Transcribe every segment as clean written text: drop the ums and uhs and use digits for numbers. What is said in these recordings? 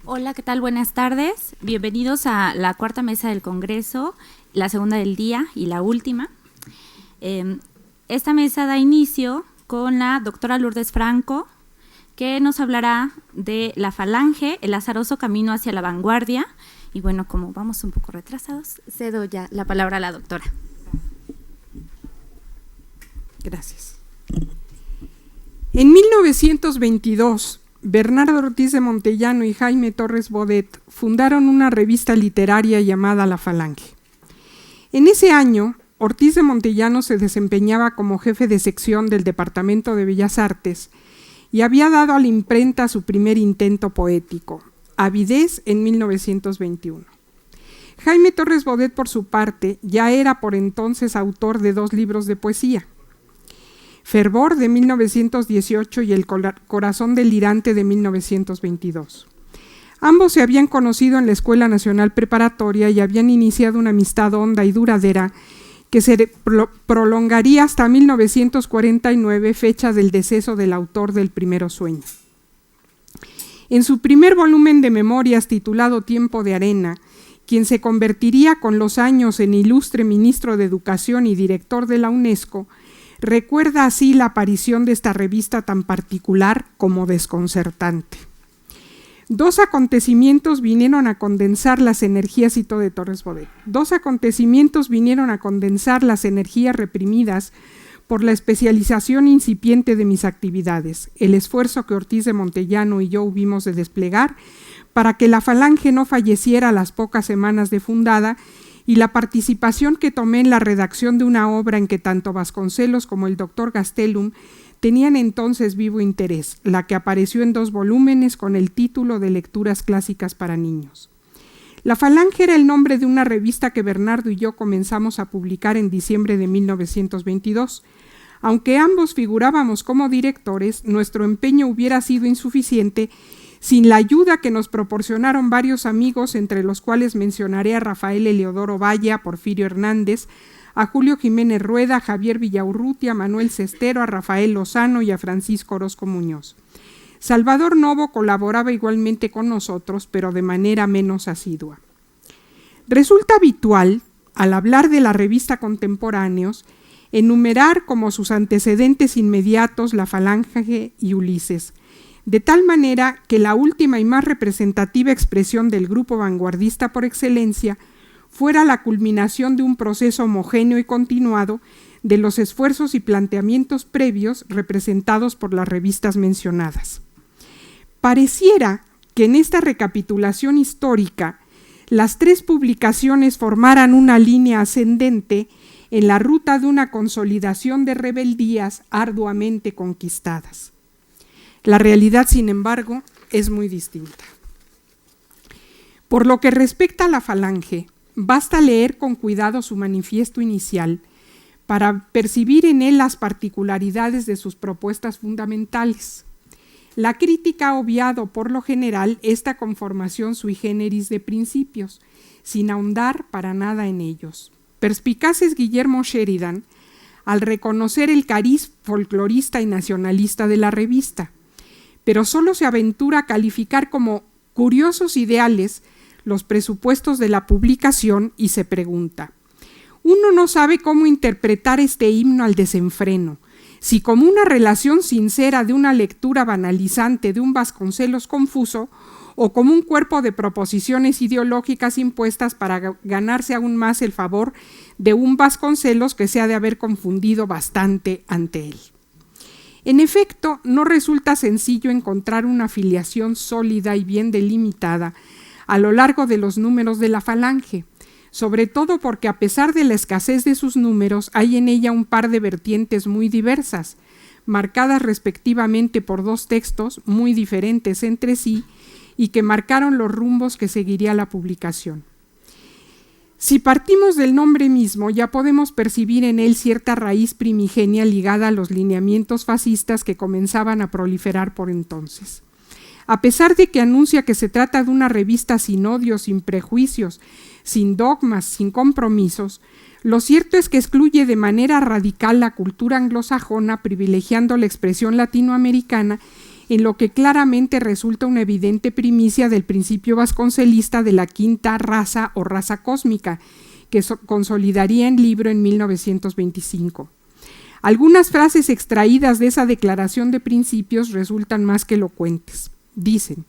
Hola, ¿qué tal? Buenas tardes. Bienvenidos a la cuarta mesa del Congreso, la segunda del día y la última. Esta mesa da inicio con la doctora Lourdes Franco, que nos hablará de la falange, el azaroso camino hacia la vanguardia. Y bueno, como vamos un poco retrasados, cedo ya la palabra a la doctora. Gracias. En 1922, Bernardo Ortiz de Montellano y Jaime Torres Bodet fundaron una revista literaria llamada La Falange. En ese año, Ortiz de Montellano se desempeñaba como jefe de sección del Departamento de Bellas Artes y había dado a la imprenta su primer intento poético, Avidez, en 1921. Jaime Torres Bodet, por su parte, ya era por entonces autor de 2 libros de poesía, Fervor, de 1918, y El corazón delirante, de 1922. Ambos se habían conocido en la Escuela Nacional Preparatoria y habían iniciado una amistad honda y duradera que se prolongaría hasta 1949, fecha del deceso del autor del Primero Sueño. En su primer volumen de memorias, titulado Tiempo de Arena, quien se convertiría con los años en ilustre ministro de Educación y director de la UNESCO, recuerda así la aparición de esta revista tan particular como desconcertante. 2 acontecimientos vinieron a condensar las energías, cito de Torres Bodet, 2 acontecimientos vinieron a condensar las energías reprimidas por la especialización incipiente de mis actividades, el esfuerzo que Ortiz de Montellano y yo hubimos de desplegar para que la Falange no falleciera a las pocas semanas de fundada, y la participación que tomé en la redacción de una obra en que tanto Vasconcelos como el doctor Gastelum tenían entonces vivo interés, la que apareció en 2 volúmenes con el título de Lecturas Clásicas para Niños. La Falange era el nombre de una revista que Bernardo y yo comenzamos a publicar en diciembre de 1922. Aunque ambos figurábamos como directores, nuestro empeño hubiera sido insuficiente sin la ayuda que nos proporcionaron varios amigos, entre los cuales mencionaré a Rafael Eleodoro Valle, a Porfirio Hernández, a Julio Jiménez Rueda, a Javier Villaurrutia, a Manuel Cestero, a Rafael Lozano y a Francisco Orozco Muñoz. Salvador Novo colaboraba igualmente con nosotros, pero de manera menos asidua. Resulta habitual, al hablar de la revista Contemporáneos, enumerar como sus antecedentes inmediatos La Falange y Ulises, de tal manera que la última y más representativa expresión del grupo vanguardista por excelencia fuera la culminación de un proceso homogéneo y continuado de los esfuerzos y planteamientos previos representados por las revistas mencionadas. Pareciera que en esta recapitulación histórica las 3 publicaciones formaran una línea ascendente en la ruta de una consolidación de rebeldías arduamente conquistadas. La realidad, sin embargo, es muy distinta. Por lo que respecta a la Falange, basta leer con cuidado su manifiesto inicial para percibir en él las particularidades de sus propuestas fundamentales. La crítica ha obviado por lo general esta conformación sui generis de principios, sin ahondar para nada en ellos. Perspicaz es Guillermo Sheridan al reconocer el cariz folclorista y nacionalista de la revista, pero solo se aventura a calificar como curiosos ideales los presupuestos de la publicación y se pregunta: uno no sabe cómo interpretar este himno al desenfreno, si como una relación sincera de una lectura banalizante de un Vasconcelos confuso o como un cuerpo de proposiciones ideológicas impuestas para ganarse aún más el favor de un Vasconcelos que se ha de haber confundido bastante ante él. En efecto, no resulta sencillo encontrar una afiliación sólida y bien delimitada a lo largo de los números de la Falange, sobre todo porque a pesar de la escasez de sus números, hay en ella un par de vertientes muy diversas, marcadas respectivamente por 2 textos muy diferentes entre sí y que marcaron los rumbos que seguiría la publicación. Si partimos del nombre mismo, ya podemos percibir en él cierta raíz primigenia ligada a los lineamientos fascistas que comenzaban a proliferar por entonces. A pesar de que anuncia que se trata de una revista sin odios, sin prejuicios, sin dogmas, sin compromisos, lo cierto es que excluye de manera radical la cultura anglosajona, privilegiando la expresión latinoamericana en lo que claramente resulta una evidente primicia del principio vasconcelista de la quinta raza o raza cósmica, que consolidaría el libro en 1925. Algunas frases extraídas de esa declaración de principios resultan más que elocuentes. Dicen: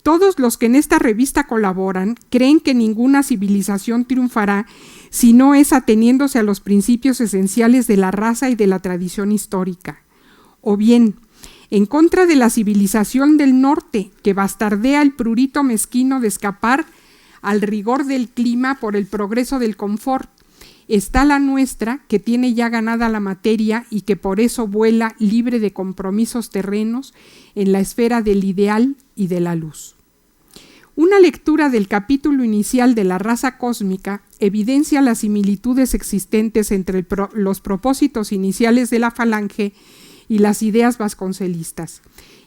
todos los que en esta revista colaboran creen que ninguna civilización triunfará si no es ateniéndose a los principios esenciales de la raza y de la tradición histórica. O bien, en contra de la civilización del norte, que bastardea el prurito mezquino de escapar al rigor del clima por el progreso del confort, está la nuestra, que tiene ya ganada la materia y que por eso vuela libre de compromisos terrenos en la esfera del ideal y de la luz. Una lectura del capítulo inicial de la raza cósmica evidencia las similitudes existentes entre los propósitos iniciales de la falange y las ideas vasconcelistas.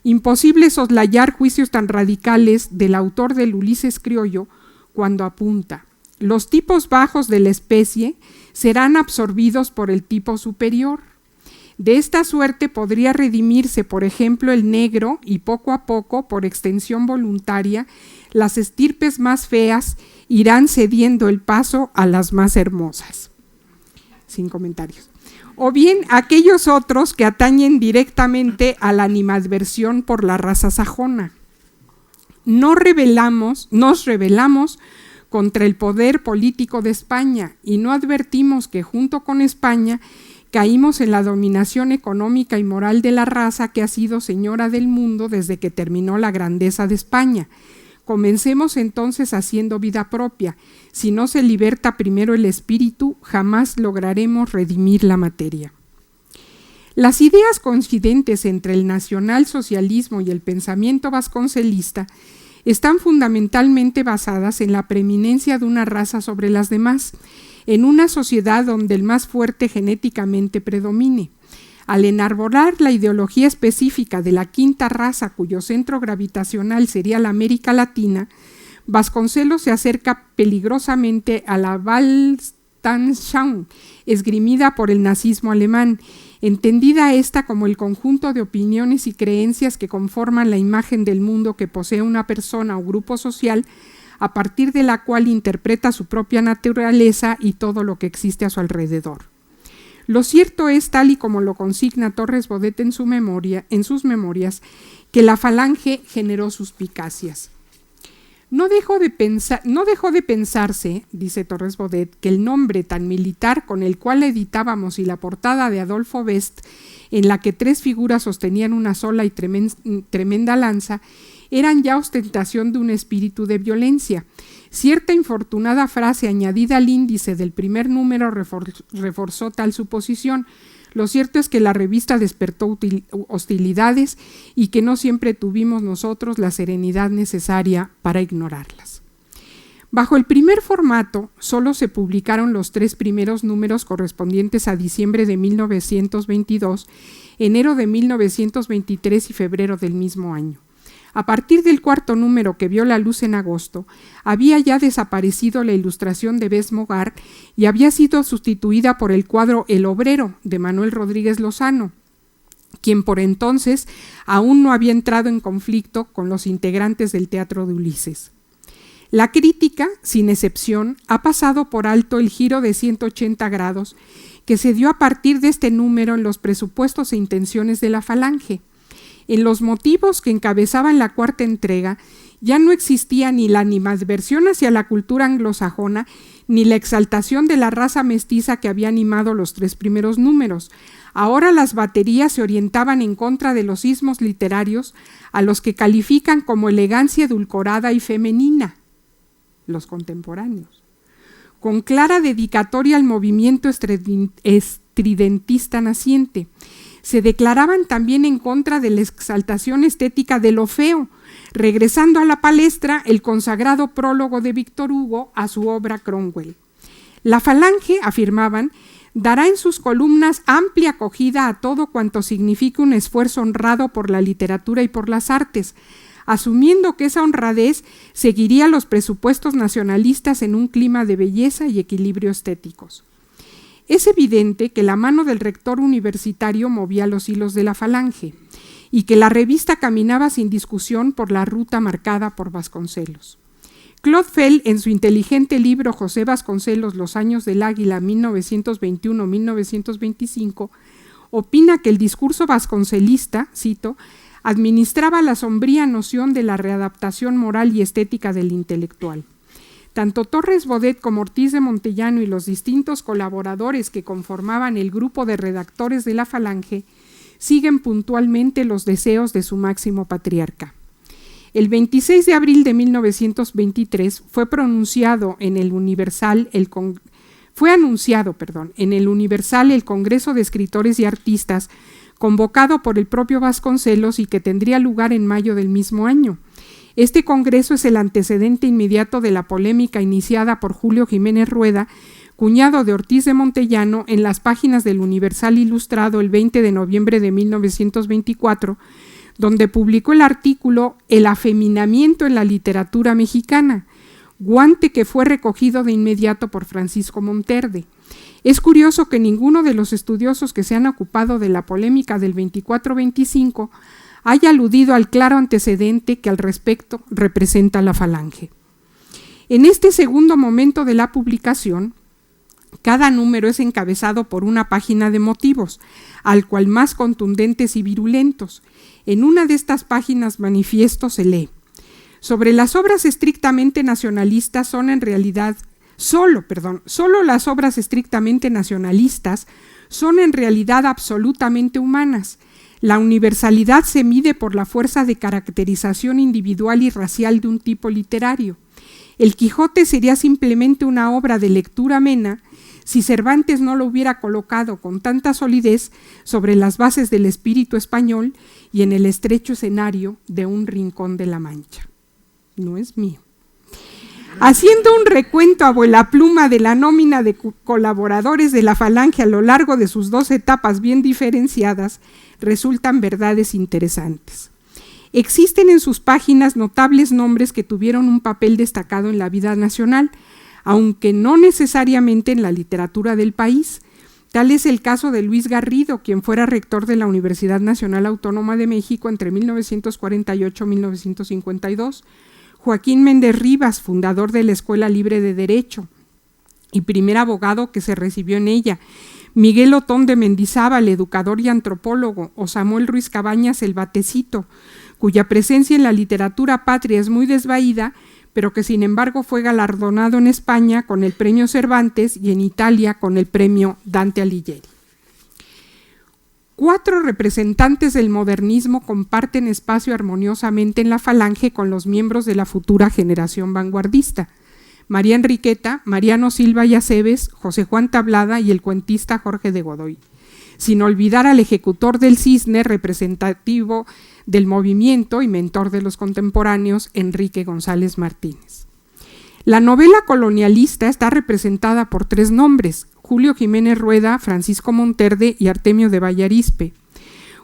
Imposible soslayar juicios tan radicales del autor del Ulises criollo cuando apunta: los tipos bajos de la especie serán absorbidos por el tipo superior. De esta suerte podría redimirse, por ejemplo, el negro y poco a poco, por extensión voluntaria, las estirpes más feas irán cediendo el paso a las más hermosas. Sin comentarios. O bien aquellos otros que atañen directamente a la animadversión por la raza sajona. Nos rebelamos contra el poder político de España y no advertimos que junto con España caímos en la dominación económica y moral de la raza que ha sido señora del mundo desde que terminó la grandeza de España. Comencemos entonces haciendo vida propia. Si no se liberta primero el espíritu, jamás lograremos redimir la materia. Las ideas coincidentes entre el nacionalsocialismo y el pensamiento vasconcelista están fundamentalmente basadas en la preeminencia de una raza sobre las demás, en una sociedad donde el más fuerte genéticamente predomine. Al enarbolar la ideología específica de la quinta raza, cuyo centro gravitacional sería la América Latina, Vasconcelos se acerca peligrosamente a la Weltanschauung esgrimida por el nazismo alemán, entendida esta como el conjunto de opiniones y creencias que conforman la imagen del mundo que posee una persona o grupo social, a partir de la cual interpreta su propia naturaleza y todo lo que existe a su alrededor. Lo cierto es, tal y como lo consigna Torres Bodet en sus memorias, que la falange generó suspicacias. No dejó de pensarse, dice Torres Bodet, que el nombre tan militar con el cual editábamos y la portada de Adolfo Best, en la que 3 figuras sostenían una sola y tremenda lanza, eran ya ostentación de un espíritu de violencia. Cierta infortunada frase añadida al índice del primer número reforzó tal suposición. Lo cierto es que la revista despertó hostilidades y que no siempre tuvimos nosotros la serenidad necesaria para ignorarlas. Bajo el primer formato, solo se publicaron los 3 primeros números correspondientes a diciembre de 1922, enero de 1923 y febrero del mismo año. A partir del 4º número, que vio la luz en agosto, había ya desaparecido la ilustración de Bess Mogar y había sido sustituida por el cuadro El Obrero, de Manuel Rodríguez Lozano, quien por entonces aún no había entrado en conflicto con los integrantes del Teatro de Ulises. La crítica, sin excepción, ha pasado por alto el giro de 180 grados que se dio a partir de este número en los presupuestos e intenciones de la falange. En los motivos que encabezaban la 4ª entrega ya no existía ni la animadversión hacia la cultura anglosajona ni la exaltación de la raza mestiza que había animado los 3 primeros números. Ahora las baterías se orientaban en contra de los ismos literarios a los que califican como elegancia edulcorada y femenina, los contemporáneos, con clara dedicatoria al movimiento estridentista naciente. Se declaraban también en contra de la exaltación estética de lo feo, regresando a la palestra el consagrado prólogo de Víctor Hugo a su obra Cromwell. La falange, afirmaban, dará en sus columnas amplia acogida a todo cuanto signifique un esfuerzo honrado por la literatura y por las artes, asumiendo que esa honradez seguiría los presupuestos nacionalistas en un clima de belleza y equilibrio estéticos. Es evidente que la mano del rector universitario movía los hilos de la falange, y que la revista caminaba sin discusión por la ruta marcada por Vasconcelos. Claude Fell, en su inteligente libro José Vasconcelos, Los años del águila, 1921-1925, opina que el discurso vasconcelista, cito, administraba la sombría noción de la readaptación moral y estética del intelectual. Tanto Torres Bodet como Ortiz de Montellano y los distintos colaboradores que conformaban el grupo de redactores de la Falange siguen puntualmente los deseos de su máximo patriarca. El 26 de abril de 1923 fue anunciado en el Universal el Congreso de Escritores y Artistas, convocado por el propio Vasconcelos y que tendría lugar en mayo del mismo año. Este congreso es el antecedente inmediato de la polémica iniciada por Julio Jiménez Rueda, cuñado de Ortiz de Montellano, en las páginas del Universal Ilustrado el 20 de noviembre de 1924, donde publicó el artículo El afeminamiento en la literatura mexicana, guante que fue recogido de inmediato por Francisco Monterde. Es curioso que ninguno de los estudiosos que se han ocupado de la polémica del 24-25 haya aludido al claro antecedente que al respecto representa la Falange. En este segundo momento de la publicación, cada número es encabezado por una página de motivos, al cual más contundentes y virulentos. En una de estas páginas manifiesto se lee: sobre las obras estrictamente nacionalistas son en realidad, solo las obras estrictamente nacionalistas son en realidad absolutamente humanas. La universalidad se mide por la fuerza de caracterización individual y racial de un tipo literario. El Quijote sería simplemente una obra de lectura amena si Cervantes no lo hubiera colocado con tanta solidez sobre las bases del espíritu español y en el estrecho escenario de un rincón de la Mancha. No es mío. Haciendo un recuento a vuelapluma de la nómina de colaboradores de la Falange a lo largo de sus dos etapas bien diferenciadas, resultan verdades interesantes. Existen en sus páginas notables nombres que tuvieron un papel destacado en la vida nacional, aunque no necesariamente en la literatura del país. Tal es el caso de Luis Garrido, quien fuera rector de la Universidad Nacional Autónoma de México entre 1948 y 1952, Joaquín Méndez Rivas, fundador de la Escuela Libre de Derecho y primer abogado que se recibió en ella, Miguel Otón de Mendizábal, educador y antropólogo, o Samuel Ruiz Cabañas, el Batecito, cuya presencia en la literatura patria es muy desvaída, pero que sin embargo fue galardonado en España con el premio Cervantes y en Italia con el premio Dante Alighieri. 4 representantes del modernismo comparten espacio armoniosamente en la Falange con los miembros de la futura generación vanguardista: María Enriqueta, Mariano Silva y Aceves, José Juan Tablada y el cuentista Jorge de Godoy, sin olvidar al ejecutor del Cisne, representativo del movimiento y mentor de los contemporáneos, Enrique González Martínez. La novela colonialista está representada por 3 nombres: Julio Jiménez Rueda, Francisco Monterde y Artemio de Valle Arizpe.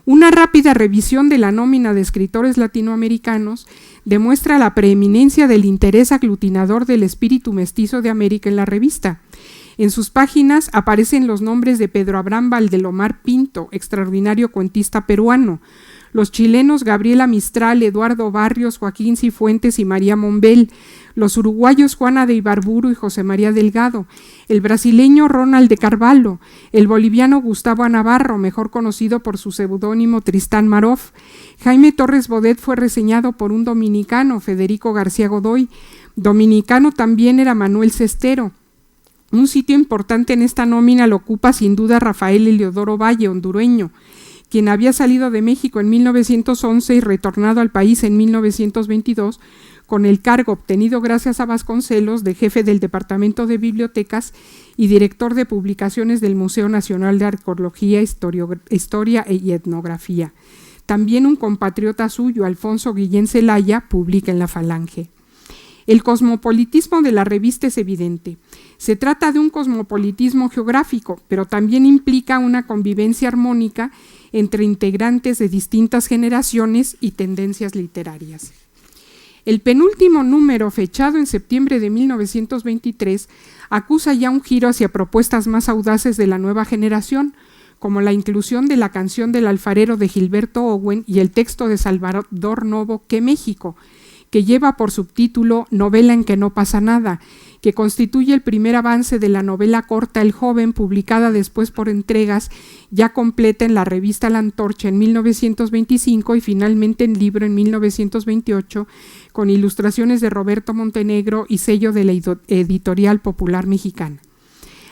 Una rápida revisión de la nómina de escritores latinoamericanos demuestra la preeminencia del interés aglutinador del espíritu mestizo de América en la revista. En sus páginas aparecen los nombres de Pedro Abraham Valdelomar Pinto, extraordinario cuentista peruano, los chilenos Gabriela Mistral, Eduardo Barrios, Joaquín Cifuentes y María Monbel, los uruguayos Juana de Ibarburu y José María Delgado, el brasileño Ronald de Carvalho, el boliviano Gustavo Navarro, mejor conocido por su seudónimo Tristán Maroff. Jaime Torres Bodet fue reseñado por un dominicano, Federico García Godoy. Dominicano también era Manuel Cestero. Un sitio importante en esta nómina lo ocupa sin duda Rafael Eliodoro Valle, hondureño, quien había salido de México en 1911 y retornado al país en 1922 con el cargo obtenido gracias a Vasconcelos de jefe del Departamento de Bibliotecas y director de publicaciones del Museo Nacional de Arqueología, Historia y Etnografía. También un compatriota suyo, Alfonso Guillén Zelaya, publica en la Falange. El cosmopolitismo de la revista es evidente. Se trata de un cosmopolitismo geográfico, pero también implica una convivencia armónica entre integrantes de distintas generaciones y tendencias literarias. El penúltimo número, fechado en septiembre de 1923, acusa ya un giro hacia propuestas más audaces de la nueva generación, como la inclusión de la canción del alfarero de Gilberto Owen y el texto de Salvador Novo, ¿Qué México?, que lleva por subtítulo Novela en que no pasa nada, que constituye el primer avance de la novela corta El Joven, publicada después por entregas, ya completa en la revista La Antorcha en 1925 y finalmente en libro en 1928, con ilustraciones de Roberto Montenegro y sello de la Editorial Popular Mexicana.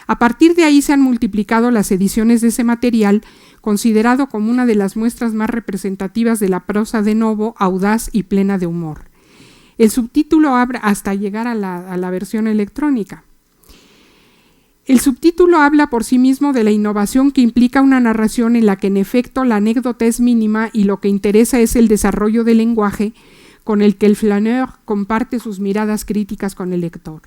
A partir de ahí se han multiplicado las ediciones de ese material, considerado como una de las muestras más representativas de la prosa de Novo, audaz y plena de humor. El subtítulo habla hasta llegar a la versión electrónica. El subtítulo habla por sí mismo de la innovación que implica una narración en la que en efecto la anécdota es mínima y lo que interesa es el desarrollo del lenguaje con el que el flaneur comparte sus miradas críticas con el lector.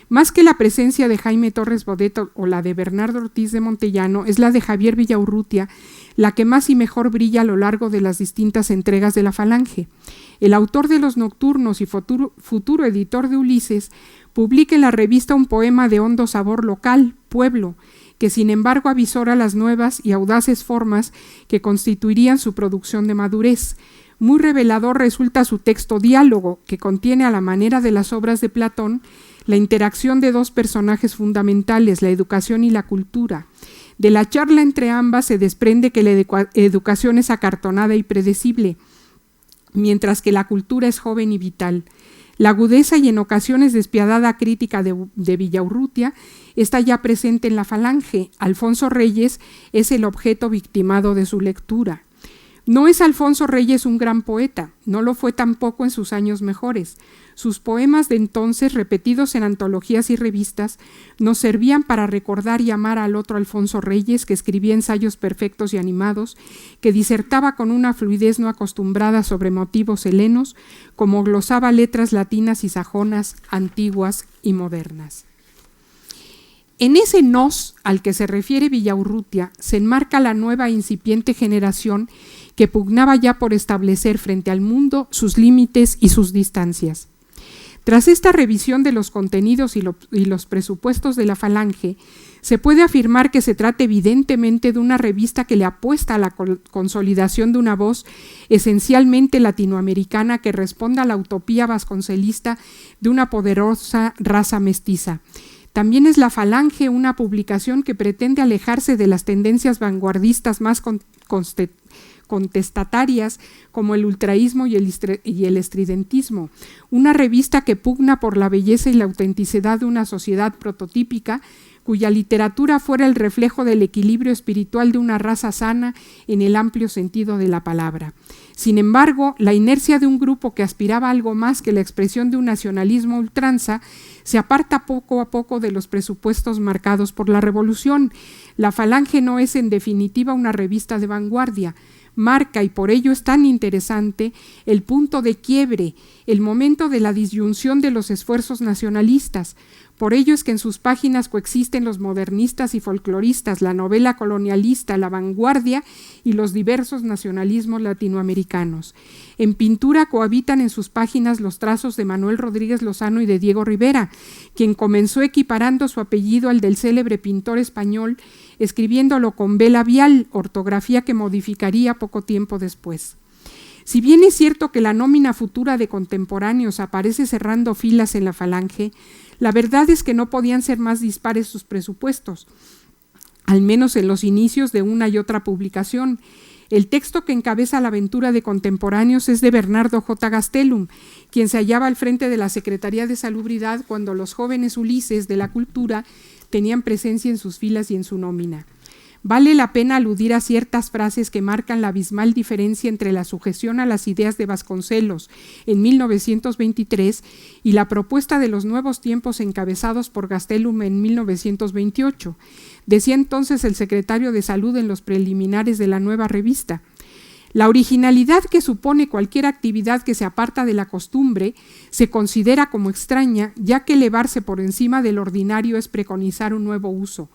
Más que la presencia de Jaime Torres Bodet o la de Bernardo Ortiz de Montellano, es la de Javier Villaurrutia la que más y mejor brilla a lo largo de las distintas entregas de la Falange. El autor de Los Nocturnos y futuro editor de Ulises publica en la revista un poema de hondo sabor local, Pueblo, que sin embargo avisora las nuevas y audaces formas que constituirían su producción de madurez. Muy revelador resulta su texto Diálogo, que contiene a la manera de las obras de Platón la interacción de dos personajes fundamentales, la educación y la cultura. De la charla entre ambas se desprende que la educación es acartonada y predecible, mientras que la cultura es joven y vital. La agudeza y en ocasiones despiadada crítica de Villaurrutia está ya presente en la Falange. Alfonso Reyes es el objeto victimado de su lectura. No es Alfonso Reyes un gran poeta, no lo fue tampoco en sus años mejores. Sus poemas de entonces, repetidos en antologías y revistas, nos servían para recordar y amar al otro Alfonso Reyes, que escribía ensayos perfectos y animados, que disertaba con una fluidez no acostumbrada sobre motivos helenos, como glosaba letras latinas y sajonas, antiguas y modernas. En ese nos al que se refiere Villaurrutia se enmarca la nueva e incipiente generación que pugnaba ya por establecer frente al mundo sus límites y sus distancias. Tras esta revisión de los contenidos y los presupuestos de la Falange, se puede afirmar que se trata evidentemente de una revista que le apuesta a la consolidación de una voz esencialmente latinoamericana que responda a la utopía vasconcelista de una poderosa raza mestiza. También es la Falange una publicación que pretende alejarse de las tendencias vanguardistas más contestatarias como el ultraísmo y el estridentismo, una revista que pugna por la belleza y la autenticidad de una sociedad prototípica cuya literatura fuera el reflejo del equilibrio espiritual de una raza sana en el amplio sentido de la palabra. Sin embargo, la inercia de un grupo que aspiraba a algo más que la expresión de un nacionalismo a ultranza se aparta poco a poco de los presupuestos marcados por la revolución. La Falange no es en definitiva una revista de vanguardia, marca, y por ello es tan interesante, el punto de quiebre, el momento de la disyunción de los esfuerzos nacionalistas. Por ello es que en sus páginas coexisten los modernistas y folcloristas, la novela colonialista, la vanguardia y los diversos nacionalismos latinoamericanos. En pintura cohabitan en sus páginas los trazos de Manuel Rodríguez Lozano y de Diego Rivera, quien comenzó equiparando su apellido al del célebre pintor español, escribiéndolo con B labial, ortografía que modificaría poco tiempo después. Si bien es cierto que la nómina futura de contemporáneos aparece cerrando filas en la Falange, la verdad es que no podían ser más dispares sus presupuestos, al menos en los inicios de una y otra publicación. El texto que encabeza la aventura de contemporáneos es de Bernardo J. Gastelum, quien se hallaba al frente de la Secretaría de Salubridad cuando los jóvenes Ulises de la cultura tenían presencia en sus filas y en su nómina. Vale la pena aludir a ciertas frases que marcan la abismal diferencia entre la sujeción a las ideas de Vasconcelos en 1923 y la propuesta de los nuevos tiempos encabezados por Gastelum en 1928. Decía entonces el secretario de Salud en los preliminares de la nueva revista: la originalidad que supone cualquier actividad que se aparta de la costumbre se considera como extraña, ya que elevarse por encima del ordinario es preconizar un nuevo uso.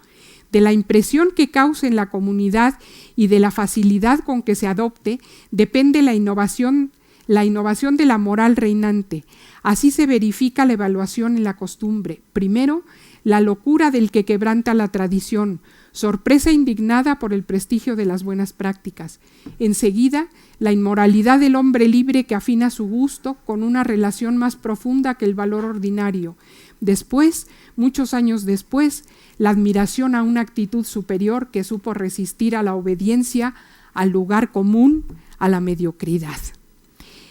De la impresión que cause en la comunidad y de la facilidad con que se adopte depende la innovación de la moral reinante. Así se verifica la evaluación en la costumbre. Primero, la locura del que quebranta la tradición, sorpresa indignada por el prestigio de las buenas prácticas, enseguida la inmoralidad del hombre libre que afina su gusto con una relación más profunda que el valor ordinario, después, muchos años después, la admiración a una actitud superior que supo resistir a la obediencia, al lugar común, a la mediocridad.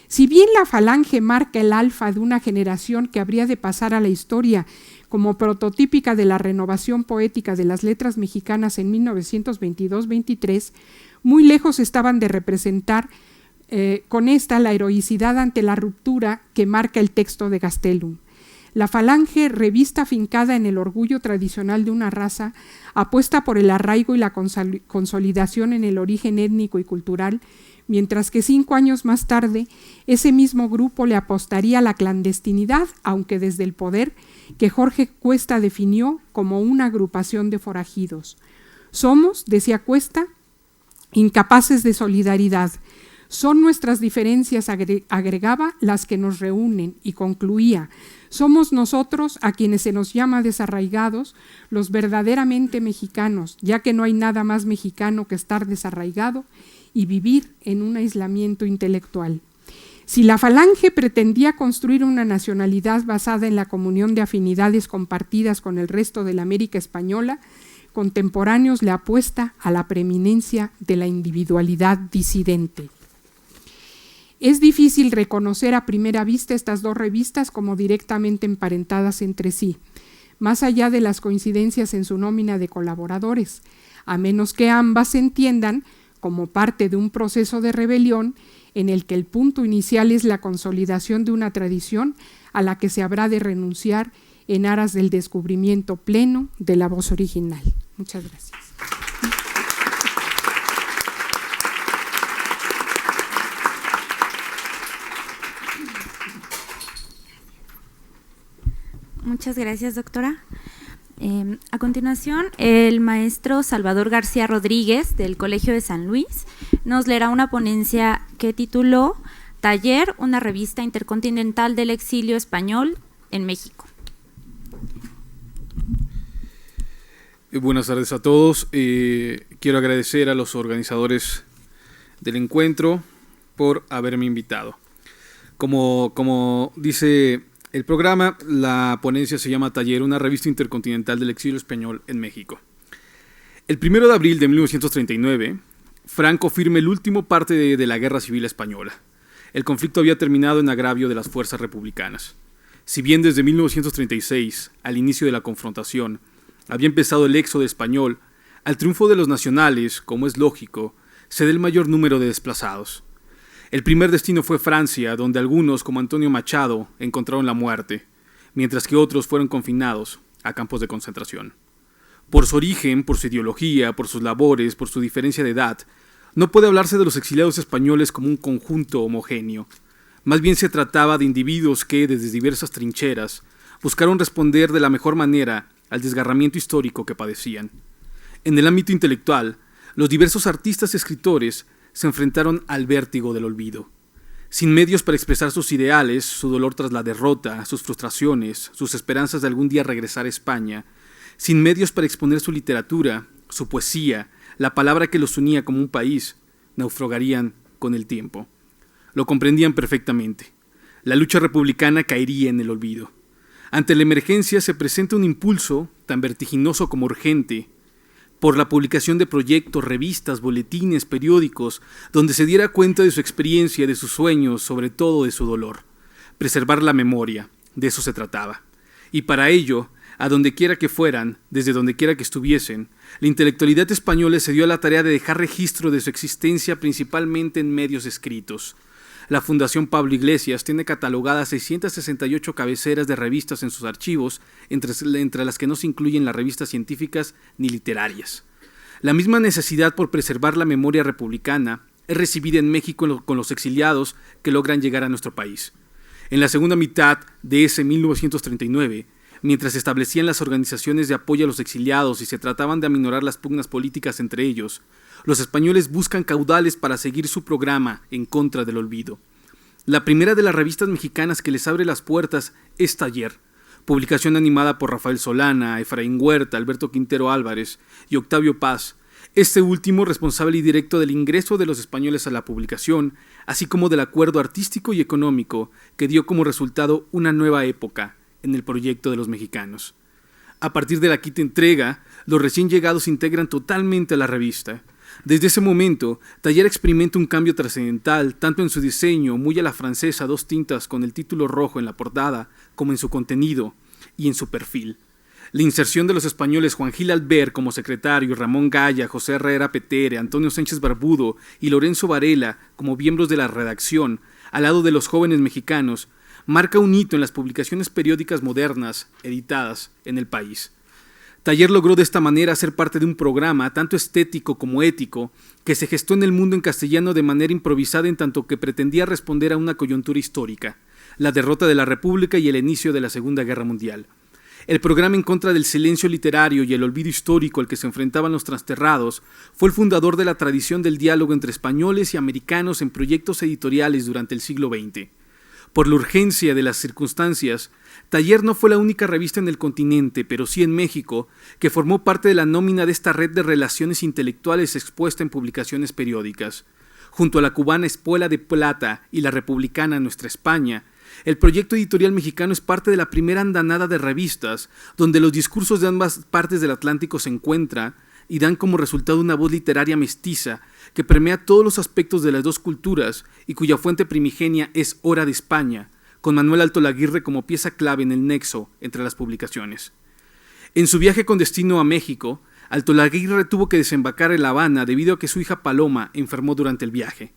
Si bien la Falange marca el alfa de una generación que habría de pasar a la historia como prototípica de la renovación poética de las letras mexicanas en 1922-23, muy lejos estaban de representar con esta la heroicidad ante la ruptura que marca el texto de Gastelum. La Falange, revista afincada en el orgullo tradicional de una raza, apuesta por el arraigo y la consolidación en el origen étnico y cultural, mientras que 5 años más tarde ese mismo grupo le apostaría a la clandestinidad, aunque desde el poder, que Jorge Cuesta definió como una agrupación de forajidos. Somos, decía Cuesta, incapaces de solidaridad. Son nuestras diferencias, agregaba, las que nos reúnen, y concluía: somos nosotros a quienes se nos llama desarraigados, los verdaderamente mexicanos, ya que no hay nada más mexicano que estar desarraigado y vivir en un aislamiento intelectual. Si la Falange pretendía construir una nacionalidad basada en la comunión de afinidades compartidas con el resto de la América española, contemporáneos le apuesta a la preeminencia de la individualidad disidente. Es difícil reconocer a primera vista estas dos revistas como directamente emparentadas entre sí, más allá de las coincidencias en su nómina de colaboradores, a menos que ambas se entiendan como parte de un proceso de rebelión en el que el punto inicial es la consolidación de una tradición a la que se habrá de renunciar en aras del descubrimiento pleno de la voz original. Muchas gracias. Muchas gracias, doctora. A continuación, el maestro Salvador García Rodríguez, del Colegio de San Luis, nos leerá una ponencia que tituló Taller, una revista intercontinental del exilio español en México. Buenas tardes a todos. Quiero agradecer a los organizadores del encuentro por haberme invitado. Como dice el programa, la ponencia se llama Taller, una revista intercontinental del exilio español en México. El 1 de abril de 1939, Franco firma el último parte de la Guerra Civil Española. El conflicto había terminado en agravio de las fuerzas republicanas. Si bien desde 1936, al inicio de la confrontación, había empezado el éxodo español, al triunfo de los nacionales, como es lógico, se da el mayor número de desplazados. El primer destino fue Francia, donde algunos, como Antonio Machado, encontraron la muerte, mientras que otros fueron confinados a campos de concentración. Por su origen, por su ideología, por sus labores, por su diferencia de edad, no puede hablarse de los exiliados españoles como un conjunto homogéneo. Más bien se trataba de individuos que, desde diversas trincheras, buscaron responder de la mejor manera al desgarramiento histórico que padecían. En el ámbito intelectual, los diversos artistas y escritores se enfrentaron al vértigo del olvido. Sin medios para expresar sus ideales, su dolor tras la derrota, sus frustraciones, sus esperanzas de algún día regresar a España, sin medios para exponer su literatura, su poesía, la palabra que los unía como un país, naufragarían con el tiempo. Lo comprendían perfectamente. La lucha republicana caería en el olvido. Ante la emergencia se presenta un impulso, tan vertiginoso como urgente, por la publicación de proyectos, revistas, boletines, periódicos, donde se diera cuenta de su experiencia, de sus sueños, sobre todo de su dolor. Preservar la memoria, de eso se trataba. Y para ello, a donde quiera que fueran, desde donde quiera que estuviesen, la intelectualidad española se dio a la tarea de dejar registro de su existencia principalmente en medios escritos. La Fundación Pablo Iglesias tiene catalogadas 668 cabeceras de revistas en sus archivos, entre las que no se incluyen las revistas científicas ni literarias. La misma necesidad por preservar la memoria republicana es recibida en México con los exiliados que logran llegar a nuestro país. En la segunda mitad de ese 1939, mientras se establecían las organizaciones de apoyo a los exiliados y se trataban de aminorar las pugnas políticas entre ellos, los españoles buscan caudales para seguir su programa en contra del olvido. La primera de las revistas mexicanas que les abre las puertas es Taller, publicación animada por Rafael Solana, Efraín Huerta, Alberto Quintero Álvarez y Octavio Paz, este último responsable y directo del ingreso de los españoles a la publicación, así como del acuerdo artístico y económico que dio como resultado una nueva época en el proyecto de los mexicanos. A partir de la quinta entrega, los recién llegados integran totalmente a la revista. Desde ese momento, Taller experimenta un cambio trascendental, tanto en su diseño, muy a la francesa, a 2 tintas con el título rojo en la portada, como en su contenido y en su perfil. La inserción de los españoles Juan Gil Albert como secretario, Ramón Gaya, José Herrera Petere, Antonio Sánchez Barbudo y Lorenzo Varela como miembros de la redacción, al lado de los jóvenes mexicanos, marca un hito en las publicaciones periódicas modernas editadas en el país. Taller logró de esta manera ser parte de un programa tanto estético como ético que se gestó en el mundo en castellano de manera improvisada en tanto que pretendía responder a una coyuntura histórica, la derrota de la República y el inicio de la Segunda Guerra Mundial. El programa en contra del silencio literario y el olvido histórico al que se enfrentaban los trasterrados fue el fundador de la tradición del diálogo entre españoles y americanos en proyectos editoriales durante el siglo XX. Por la urgencia de las circunstancias, Taller no fue la única revista en el continente, pero sí en México, que formó parte de la nómina de esta red de relaciones intelectuales expuesta en publicaciones periódicas. Junto a la cubana Espuela de Plata y la republicana Nuestra España, el proyecto editorial mexicano es parte de la primera andanada de revistas, donde los discursos de ambas partes del Atlántico se encuentran y dan como resultado una voz literaria mestiza que permea todos los aspectos de las dos culturas y cuya fuente primigenia es Hora de España, con Manuel Altolaguirre como pieza clave en el nexo entre las publicaciones. En su viaje con destino a México, Altolaguirre tuvo que desembarcar en La Habana debido a que su hija Paloma enfermó durante el viaje.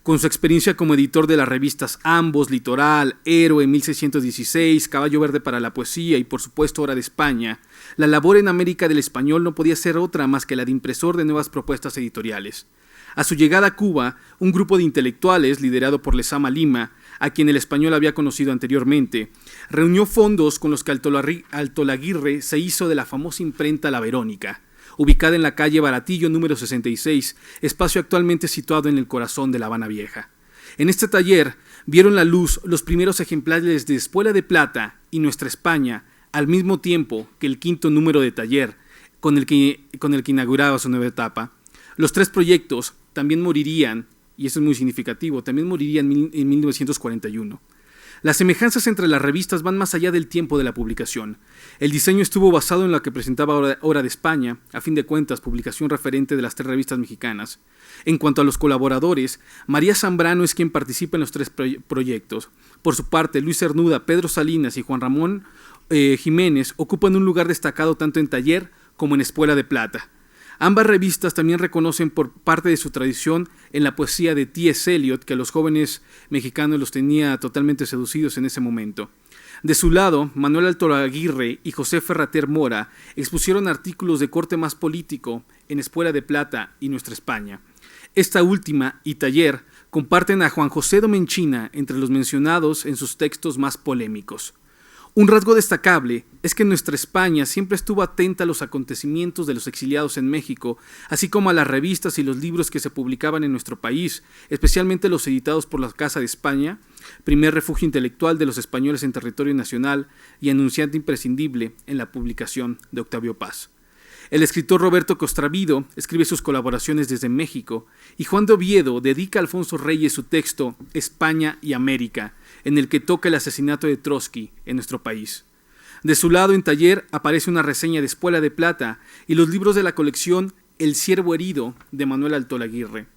Con su experiencia como editor de las revistas Ambos, Litoral, Héroe 1616, Caballo Verde para la Poesía y por supuesto Hora de España, la labor en América del Español no podía ser otra más que la de impresor de nuevas propuestas editoriales. A su llegada a Cuba, un grupo de intelectuales, liderado por Lezama Lima, a quien el Español había conocido anteriormente, reunió fondos con los que Altolaguirre se hizo de la famosa imprenta La Verónica, ubicada en la calle Baratillo número 66, espacio actualmente situado en el corazón de La Habana Vieja. En este taller vieron la luz los primeros ejemplares de Espuela de Plata y Nuestra España, al mismo tiempo que el 5º número de Taller, con el que inauguraba su nueva etapa. Los 3 proyectos también morirían, y eso es muy significativo, también morirían en 1941. Las semejanzas entre las revistas van más allá del tiempo de la publicación. El diseño estuvo basado en lo que presentaba Hora de España, a fin de cuentas, publicación referente de las 3 revistas mexicanas. En cuanto a los colaboradores, María Zambrano es quien participa en los 3 proyectos. Por su parte, Luis Cernuda, Pedro Salinas y Juan Ramón Jiménez ocupan un lugar destacado tanto en Taller como en Espuela de Plata. Ambas revistas también reconocen por parte de su tradición en la poesía de T.S. Eliot, que a los jóvenes mexicanos los tenía totalmente seducidos en ese momento. De su lado, Manuel Altolaguirre y José Ferrater Mora expusieron artículos de corte más político en Espuela de Plata y Nuestra España. Esta última y Taller comparten a Juan José Domenchina entre los mencionados en sus textos más polémicos. Un rasgo destacable es que Nuestra España siempre estuvo atenta a los acontecimientos de los exiliados en México, así como a las revistas y los libros que se publicaban en nuestro país, especialmente los editados por la Casa de España, primer refugio intelectual de los españoles en territorio nacional y anunciante imprescindible en la publicación de Octavio Paz. El escritor Roberto Costravido escribe sus colaboraciones desde México y Juan de Oviedo dedica a Alfonso Reyes su texto España y América, en el que toca el asesinato de Trotsky en nuestro país. De su lado, en Taller, aparece una reseña de Espuela de Plata y los libros de la colección El Ciervo Herido de Manuel Altolaguirre.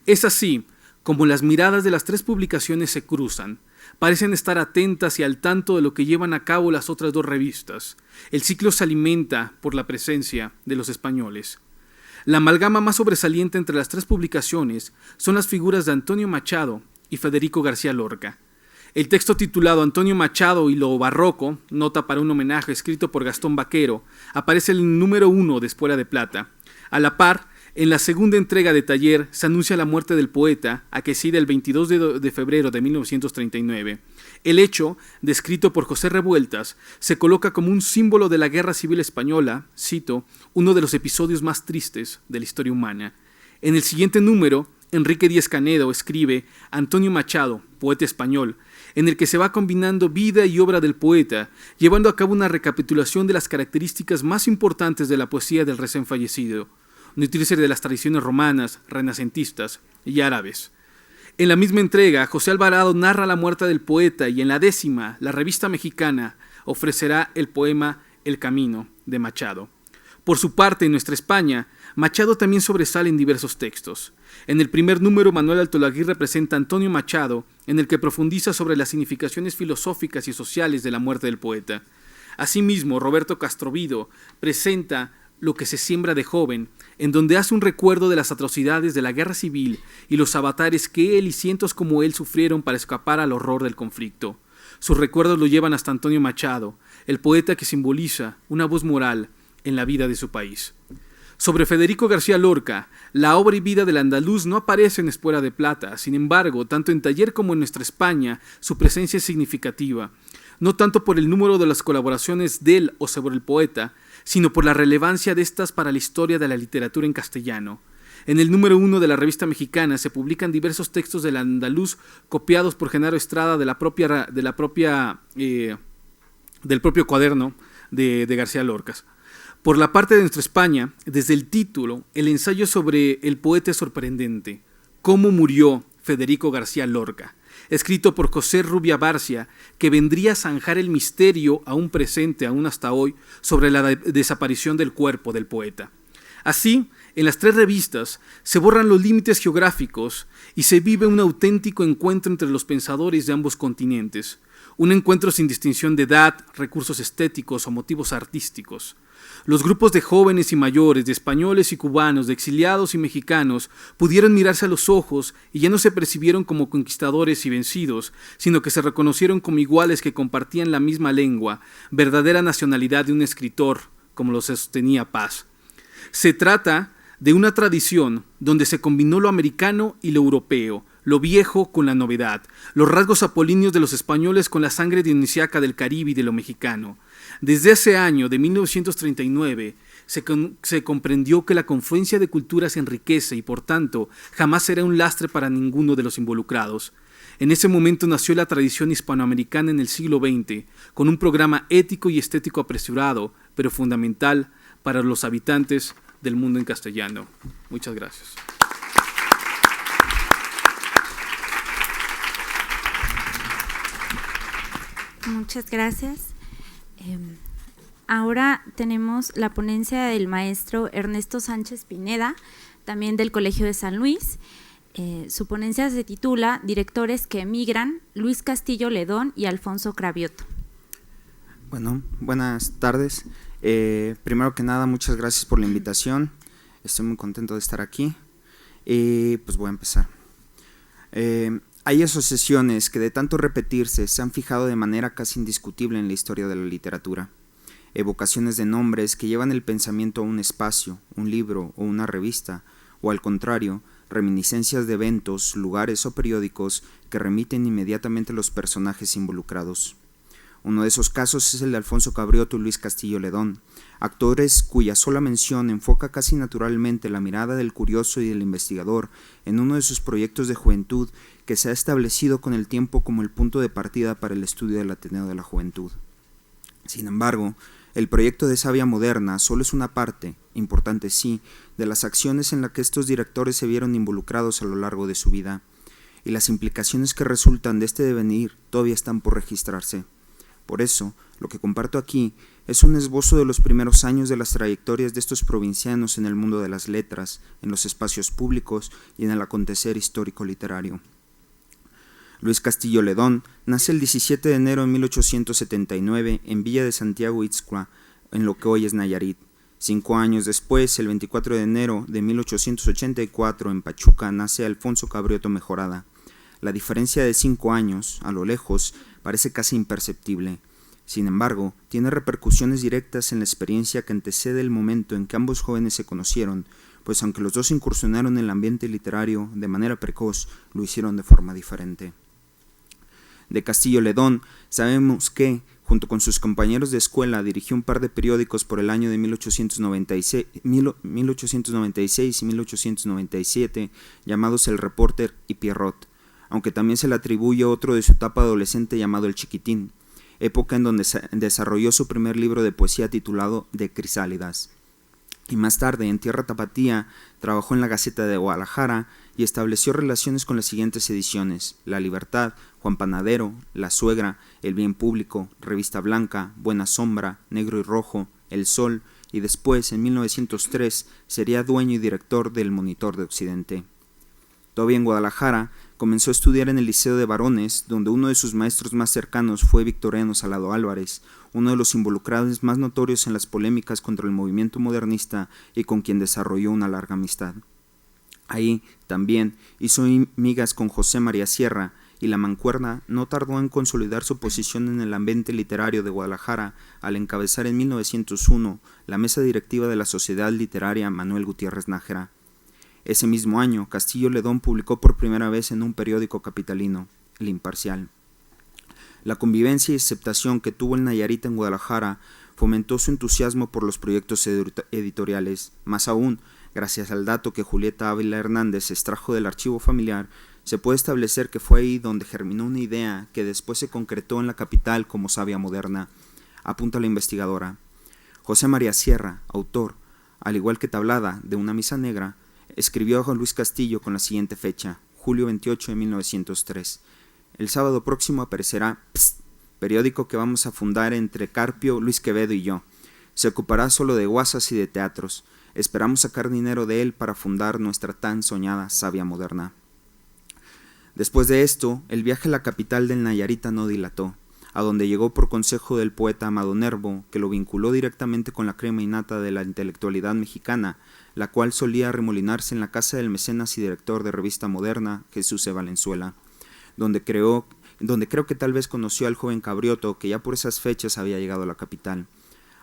Es así como las miradas de las 3 publicaciones se cruzan. Parecen estar atentas y al tanto de lo que llevan a cabo las otras 2 revistas. El ciclo se alimenta por la presencia de los españoles. La amalgama más sobresaliente entre las 3 publicaciones son las figuras de Antonio Machado y Federico García Lorca. El texto titulado Antonio Machado y lo barroco, nota para un homenaje escrito por Gastón Vaquero, aparece en el número 1 de Espuela de Plata. A la par, en la segunda entrega de Taller se anuncia la muerte del poeta, aquecida el 22 de febrero de 1939. El hecho, descrito por José Revueltas, se coloca como un símbolo de la Guerra Civil Española, cito, uno de los episodios más tristes de la historia humana. En el siguiente número, Enrique Díez Canedo escribe Antonio Machado, poeta español, en el que se va combinando vida y obra del poeta, llevando a cabo una recapitulación de las características más importantes de la poesía del recién fallecido, nutrirse de las tradiciones romanas, renacentistas y árabes. En la misma entrega, José Alvarado narra la muerte del poeta y en la 10ª, la revista mexicana ofrecerá el poema El Camino, de Machado. Por su parte, en nuestra España, Machado también sobresale en diversos textos. En el primer número, Manuel Altolaguirre presenta a Antonio Machado, en el que profundiza sobre las significaciones filosóficas y sociales de la muerte del poeta. Asimismo, Roberto Castrovido presenta Lo que se siembra de joven, en donde hace un recuerdo de las atrocidades de la guerra civil y los avatares que él y cientos como él sufrieron para escapar al horror del conflicto. Sus recuerdos lo llevan hasta Antonio Machado, el poeta que simboliza una voz moral en la vida de su país. Sobre Federico García Lorca, la obra y vida del andaluz no aparece en Espuela de Plata. Sin embargo, tanto en Taller como en Nuestra España, su presencia es significativa, no tanto por el número de las colaboraciones de él o sobre el poeta, sino por la relevancia de estas para la historia de la literatura en castellano. En el número 1 de la revista mexicana se publican diversos textos del andaluz copiados por Genaro Estrada del propio cuaderno de García Lorca. Por la parte de Nuestra España, desde el título, el ensayo sobre el poeta es sorprendente. ¿Cómo murió Federico García Lorca?, escrito por José Rubia Barcia, que vendría a zanjar el misterio aún presente, aún hasta hoy, sobre la desaparición del cuerpo del poeta. Así, en las 3 revistas se borran los límites geográficos y se vive un auténtico encuentro entre los pensadores de ambos continentes, un encuentro sin distinción de edad, recursos estéticos o motivos artísticos. Los grupos de jóvenes y mayores, de españoles y cubanos, de exiliados y mexicanos, pudieron mirarse a los ojos y ya no se percibieron como conquistadores y vencidos, sino que se reconocieron como iguales que compartían la misma lengua, verdadera nacionalidad de un escritor, como lo sostenía Paz. Se trata de una tradición donde se combinó lo americano y lo europeo, lo viejo con la novedad, los rasgos apolíneos de los españoles con la sangre dionisiaca del Caribe y de lo mexicano. Desde ese año de 1939 se comprendió que la confluencia de culturas enriquece y por tanto jamás será un lastre para ninguno de los involucrados. En ese momento nació la tradición hispanoamericana en el siglo XX, con un programa ético y estético apresurado, pero fundamental para los habitantes del mundo en castellano. Muchas gracias. Muchas gracias. Ahora tenemos la ponencia del maestro Ernesto Sánchez Pineda, también del Colegio de San Luis. Su ponencia se titula Directores que emigran, Luis Castillo Ledón y Alfonso Cravioto. Bueno, buenas tardes. Primero que nada, muchas gracias por la invitación. Estoy muy contento de estar aquí. Pues voy a empezar. Hay asociaciones que de tanto repetirse se han fijado de manera casi indiscutible en la historia de la literatura. Evocaciones de nombres que llevan el pensamiento a un espacio, un libro o una revista, o al contrario, reminiscencias de eventos, lugares o periódicos que remiten inmediatamente a los personajes involucrados. Uno de esos casos es el de Alfonso Cravioto y Luis Castillo Ledón, actores cuya sola mención enfoca casi naturalmente la mirada del curioso y del investigador en uno de sus proyectos de juventud que se ha establecido con el tiempo como el punto de partida para el estudio del Ateneo de la Juventud. Sin embargo, el proyecto de Savia Moderna solo es una parte, importante sí, de las acciones en las que estos directores se vieron involucrados a lo largo de su vida, y las implicaciones que resultan de este devenir todavía están por registrarse. Por eso, lo que comparto aquí es un esbozo de los primeros años de las trayectorias de estos provincianos en el mundo de las letras, en los espacios públicos y en el acontecer histórico-literario. Luis Castillo Ledón nace el 17 de enero de 1879 en Villa de Santiago Ixtla, en lo que hoy es Nayarit. 5 años después, el 24 de enero de 1884, en Pachuca, nace Alfonso Cravioto Mejorada. La diferencia de 5 años, a lo lejos, parece casi imperceptible. Sin embargo, tiene repercusiones directas en la experiencia que antecede el momento en que ambos jóvenes se conocieron, pues aunque los dos incursionaron en el ambiente literario de manera precoz, lo hicieron de forma diferente. De Castillo Ledón sabemos que, junto con sus compañeros de escuela, dirigió un par de periódicos por el año de 1896 y 1897, llamados El Reporter y Pierrot. aunque también se le atribuye otro de su etapa adolescente llamado El Chiquitín, época en donde desarrolló su primer libro de poesía titulado De Crisálidas. Y más tarde, en tierra tapatía, trabajó en la Gaceta de Guadalajara y estableció relaciones con las siguientes ediciones: La Libertad, Juan Panadero, La Suegra, El Bien Público, Revista Blanca, Buena Sombra, Negro y Rojo, El Sol, y después, en 1903, sería dueño y director del Monitor de Occidente. Todavía en Guadalajara, comenzó a estudiar en el Liceo de Varones, donde uno de sus maestros más cercanos fue Victoriano Salado Álvarez, uno de los involucrados más notorios en las polémicas contra el movimiento modernista y con quien desarrolló una larga amistad. Ahí, también, hizo migas con José María Sierra, y la mancuerna no tardó en consolidar su posición en el ambiente literario de Guadalajara al encabezar en 1901 la mesa directiva de la Sociedad Literaria Manuel Gutiérrez Nájera. Ese mismo año, Castillo Ledón publicó por primera vez en un periódico capitalino, El Imparcial. La convivencia y aceptación que tuvo el Nayarit en Guadalajara fomentó su entusiasmo por los proyectos editoriales. Más aún, gracias al dato que Julieta Ávila Hernández extrajo del archivo familiar, se puede establecer que fue ahí donde germinó una idea que después se concretó en la capital como savia moderna, apunta la investigadora. José María Sierra, autor, al igual que Tablada, de Una Misa Negra, escribió a Juan Luis Castillo con la siguiente fecha, julio 28 de 1903. El sábado próximo aparecerá periódico que vamos a fundar entre Carpio, Luis Quevedo y yo. Se ocupará solo de guasas y de teatros. Esperamos sacar dinero de él para fundar nuestra tan soñada savia moderna. Después de esto, el viaje a la capital del Nayarita no dilató, a donde llegó por consejo del poeta Amado Nervo, que lo vinculó directamente con la crema innata de la intelectualidad mexicana, la cual solía arremolinarse en la casa del mecenas y director de Revista Moderna, Jesús E. Valenzuela, donde creo que tal vez conoció al joven Cabrioto, que ya por esas fechas había llegado a la capital.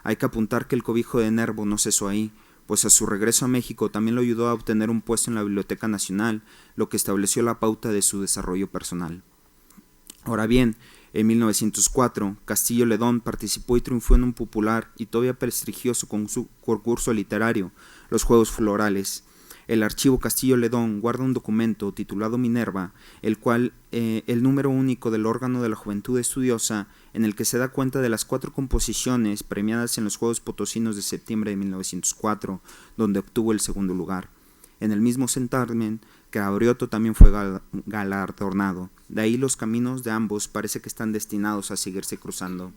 Hay que apuntar que el cobijo de Nervo no cesó ahí, pues a su regreso a México también lo ayudó a obtener un puesto en la Biblioteca Nacional, lo que estableció la pauta de su desarrollo personal. Ahora bien, en 1904, Castillo Ledón participó y triunfó en un popular y todavía prestigioso concurso literario, los Juegos Florales. El archivo Castillo Ledón guarda un documento titulado Minerva, el cual el número único del órgano de la juventud estudiosa, en el que se da cuenta de las 4 composiciones premiadas en los Juegos Potosinos de septiembre de 1904, donde obtuvo el segundo lugar. En el mismo certamen, Cabrioto también fue galardonado. De ahí los caminos de ambos parece que están destinados a seguirse cruzando.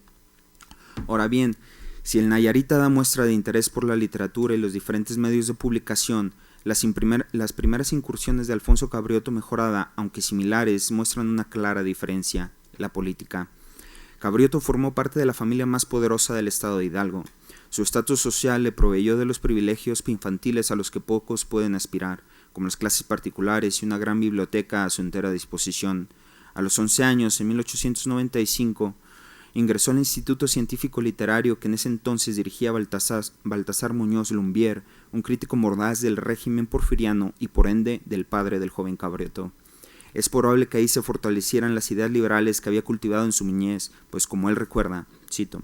Ahora bien, si el Nayarita da muestra de interés por la literatura y los diferentes medios de publicación, las primeras incursiones de Alfonso Cabrioto Mejorada, aunque similares, muestran una clara diferencia: la política. Cabrioto formó parte de la familia más poderosa del estado de Hidalgo. Su estatus social le proveyó de los privilegios infantiles a los que pocos pueden aspirar, como las clases particulares y una gran biblioteca a su entera disposición. A los 11 años, en 1895, ingresó al Instituto Científico Literario que en ese entonces dirigía Baltasar Muñoz Lumbier, un crítico mordaz del régimen porfiriano y por ende del padre del joven Cabrioto. Es probable que ahí se fortalecieran las ideas liberales que había cultivado en su niñez, pues como él recuerda, cito: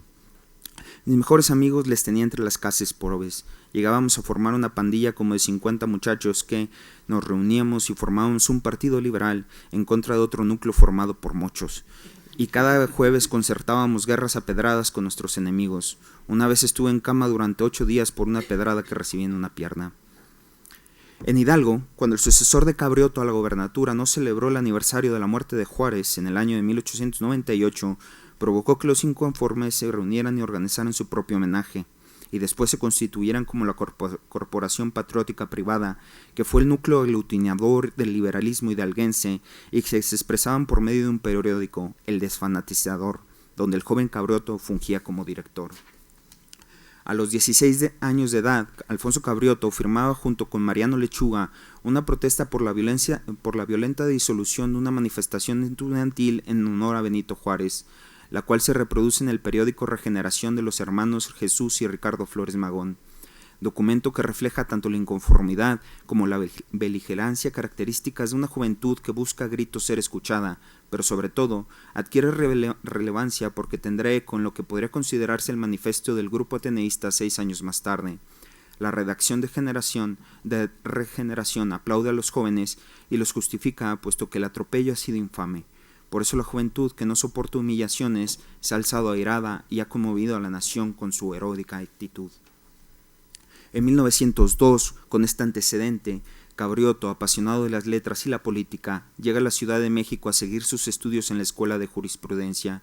mis mejores amigos les tenía entre las clases pobres. Llegábamos a formar una pandilla como de 50 muchachos que nos reuníamos y formábamos un partido liberal en contra de otro núcleo formado por mochos. Y cada jueves concertábamos guerras a pedradas con nuestros enemigos. Una vez estuve en cama durante 8 días por una pedrada que recibí en una pierna. En Hidalgo, cuando el sucesor de Cabrioto a la gobernatura no celebró el aniversario de la muerte de Juárez en el año de 1898, provocó que los inconformes se reunieran y organizaran su propio homenaje, y después se constituyeran como la Corporación Patriótica Privada, que fue el núcleo aglutinador del liberalismo hidalguense y que se expresaban por medio de un periódico, El Desfanatizador, donde el joven Cabrioto fungía como director. A los 16 años de edad, Alfonso Cabrioto firmaba junto con Mariano Lechuga una protesta por la violenta disolución de una manifestación estudiantil en honor a Benito Juárez, la cual se reproduce en el periódico Regeneración de los hermanos Jesús y Ricardo Flores Magón, documento que refleja tanto la inconformidad como la beligerancia características de una juventud que busca a gritos ser escuchada, pero sobre todo adquiere relevancia porque tendrá eco en lo que podría considerarse el manifiesto del grupo ateneísta 6 años más tarde. La redacción de Regeneración aplaude a los jóvenes y los justifica, puesto que el atropello ha sido infame. Por eso la juventud, que no soporta humillaciones, se ha alzado airada y ha conmovido a la nación con su heroica actitud. En 1902, con este antecedente, Cabriotto, apasionado de las letras y la política, llega a la Ciudad de México a seguir sus estudios en la Escuela de Jurisprudencia.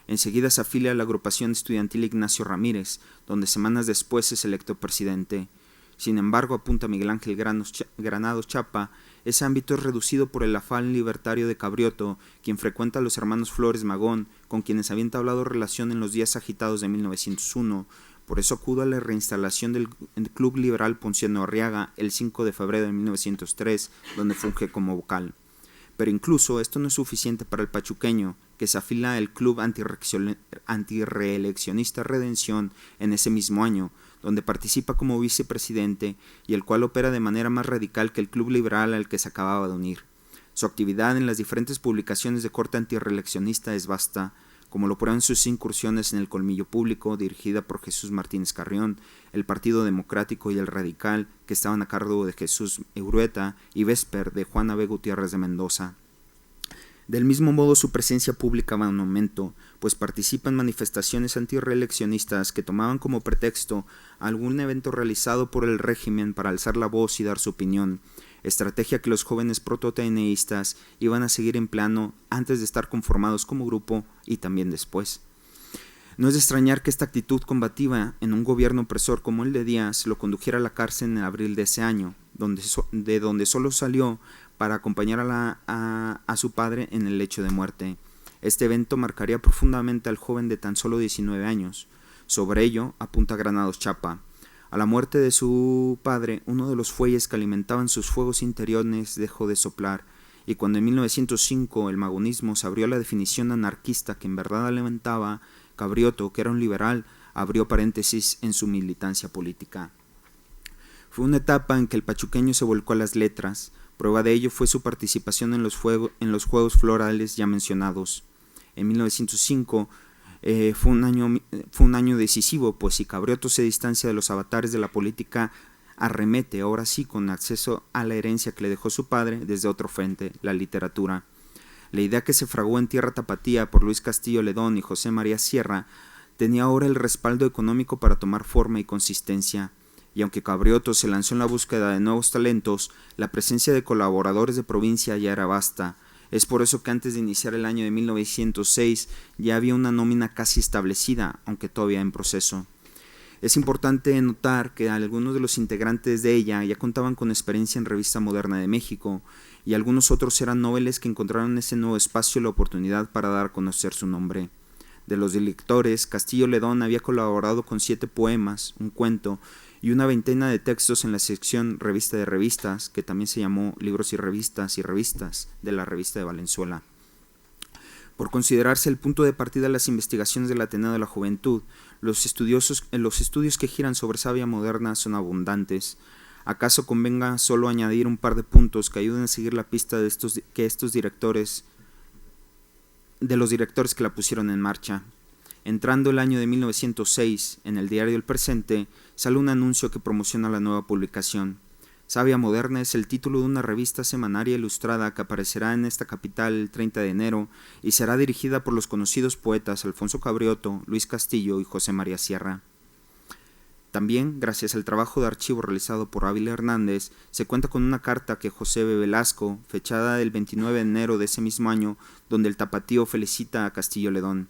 Enseguida se afilia a la agrupación estudiantil Ignacio Ramírez, donde semanas después es electo presidente. Sin embargo, apunta Miguel Ángel Granados Chapa, ese ámbito es reducido por el afán libertario de Cabriotto, quien frecuenta a los hermanos Flores Magón, con quienes había entablado relación en los días agitados de 1901. Por eso acude a la reinstalación del Club Liberal Ponciano Arriaga el 5 de febrero de 1903, donde funge como vocal. Pero incluso esto no es suficiente para el pachuqueño, que se afila al Club Antirreeleccionista Redención en ese mismo año, donde participa como vicepresidente y el cual opera de manera más radical que el Club Liberal al que se acababa de unir. Su actividad en las diferentes publicaciones de corte antirreeleccionista es vasta, como lo prueban sus incursiones en el Colmillo Público, dirigida por Jesús Martínez Carrión, el Partido Democrático y el Radical, que estaban a cargo de Jesús Eurueta, y Vesper, de Juana B. Gutiérrez de Mendoza. Del mismo modo, su presencia pública va en aumento, pues participa en manifestaciones antirreeleccionistas que tomaban como pretexto algún evento realizado por el régimen para alzar la voz y dar su opinión, estrategia que los jóvenes prototeneístas iban a seguir empleando antes de estar conformados como grupo y también después. No es de extrañar que esta actitud combativa en un gobierno opresor como el de Díaz lo condujera a la cárcel en abril de ese año, de donde solo salió para acompañar a su padre en el lecho de muerte. Este evento marcaría profundamente al joven de tan solo 19 años. Sobre ello apunta Granados Chapa. A la muerte de su padre, uno de los fuelles que alimentaban sus fuegos interiores dejó de soplar, y cuando en 1905 el magonismo se abrió a la definición anarquista que en verdad alimentaba, Cabriotto, que era un liberal, abrió paréntesis en su militancia política. Fue una etapa en que el pachuqueño se volcó a las letras. Prueba de ello fue su participación en los Juegos Florales ya mencionados. En 1905 fue un año decisivo, pues si Cabriotto se distancia de los avatares de la política, arremete ahora sí con acceso a la herencia que le dejó su padre desde otro frente, la literatura. La idea que se fraguó en tierra tapatía por Luis Castillo Ledón y José María Sierra tenía ahora el respaldo económico para tomar forma y consistencia. Y aunque Cabriotto se lanzó en la búsqueda de nuevos talentos, la presencia de colaboradores de provincia ya era vasta. Es por eso que antes de iniciar el año de 1906 ya había una nómina casi establecida, aunque todavía en proceso. Es importante notar que algunos de los integrantes de ella ya contaban con experiencia en Revista Moderna de México, y algunos otros eran noveles que encontraron en ese nuevo espacio la oportunidad para dar a conocer su nombre. De los directores, Castillo Ledón había colaborado con 7 poemas, un cuento y una veintena de textos en la sección Revista de Revistas, que también se llamó Libros y Revistas de la Revista de Valenzuela. Por considerarse el punto de partida de las investigaciones del Ateneo de la Juventud, los estudios que giran sobre Sabia Moderna son abundantes. ¿Acaso convenga solo añadir un par de puntos que ayuden a seguir la pista de los directores que la pusieron en marcha? Entrando el año de 1906, en el diario El Presente, sale un anuncio que promociona la nueva publicación. Sabia Moderna es el título de una revista semanaria ilustrada que aparecerá en esta capital el 30 de enero y será dirigida por los conocidos poetas Alfonso Cabriotto, Luis Castillo y José María Sierra. También, gracias al trabajo de archivo realizado por Ávila Hernández, se cuenta con una carta que José B. Velasco, fechada el 29 de enero de ese mismo año, donde el tapatío felicita a Castillo Ledón.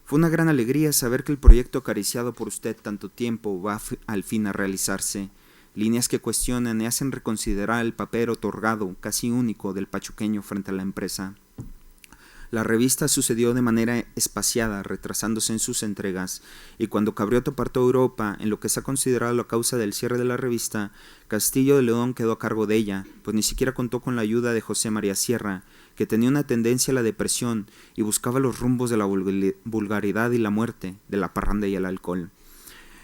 Fue una gran alegría saber que el proyecto acariciado por usted tanto tiempo va al fin a realizarse. Líneas que cuestionan y hacen reconsiderar el papel otorgado, casi único, del pachuqueño frente a la empresa. La revista sucedió de manera espaciada, retrasándose en sus entregas, y cuando Cabriotto partió a Europa, en lo que se ha considerado la causa del cierre de la revista, Castillo de León quedó a cargo de ella, pues ni siquiera contó con la ayuda de José María Sierra, que tenía una tendencia a la depresión y buscaba los rumbos de la vulgaridad y la muerte, de la parranda y el alcohol.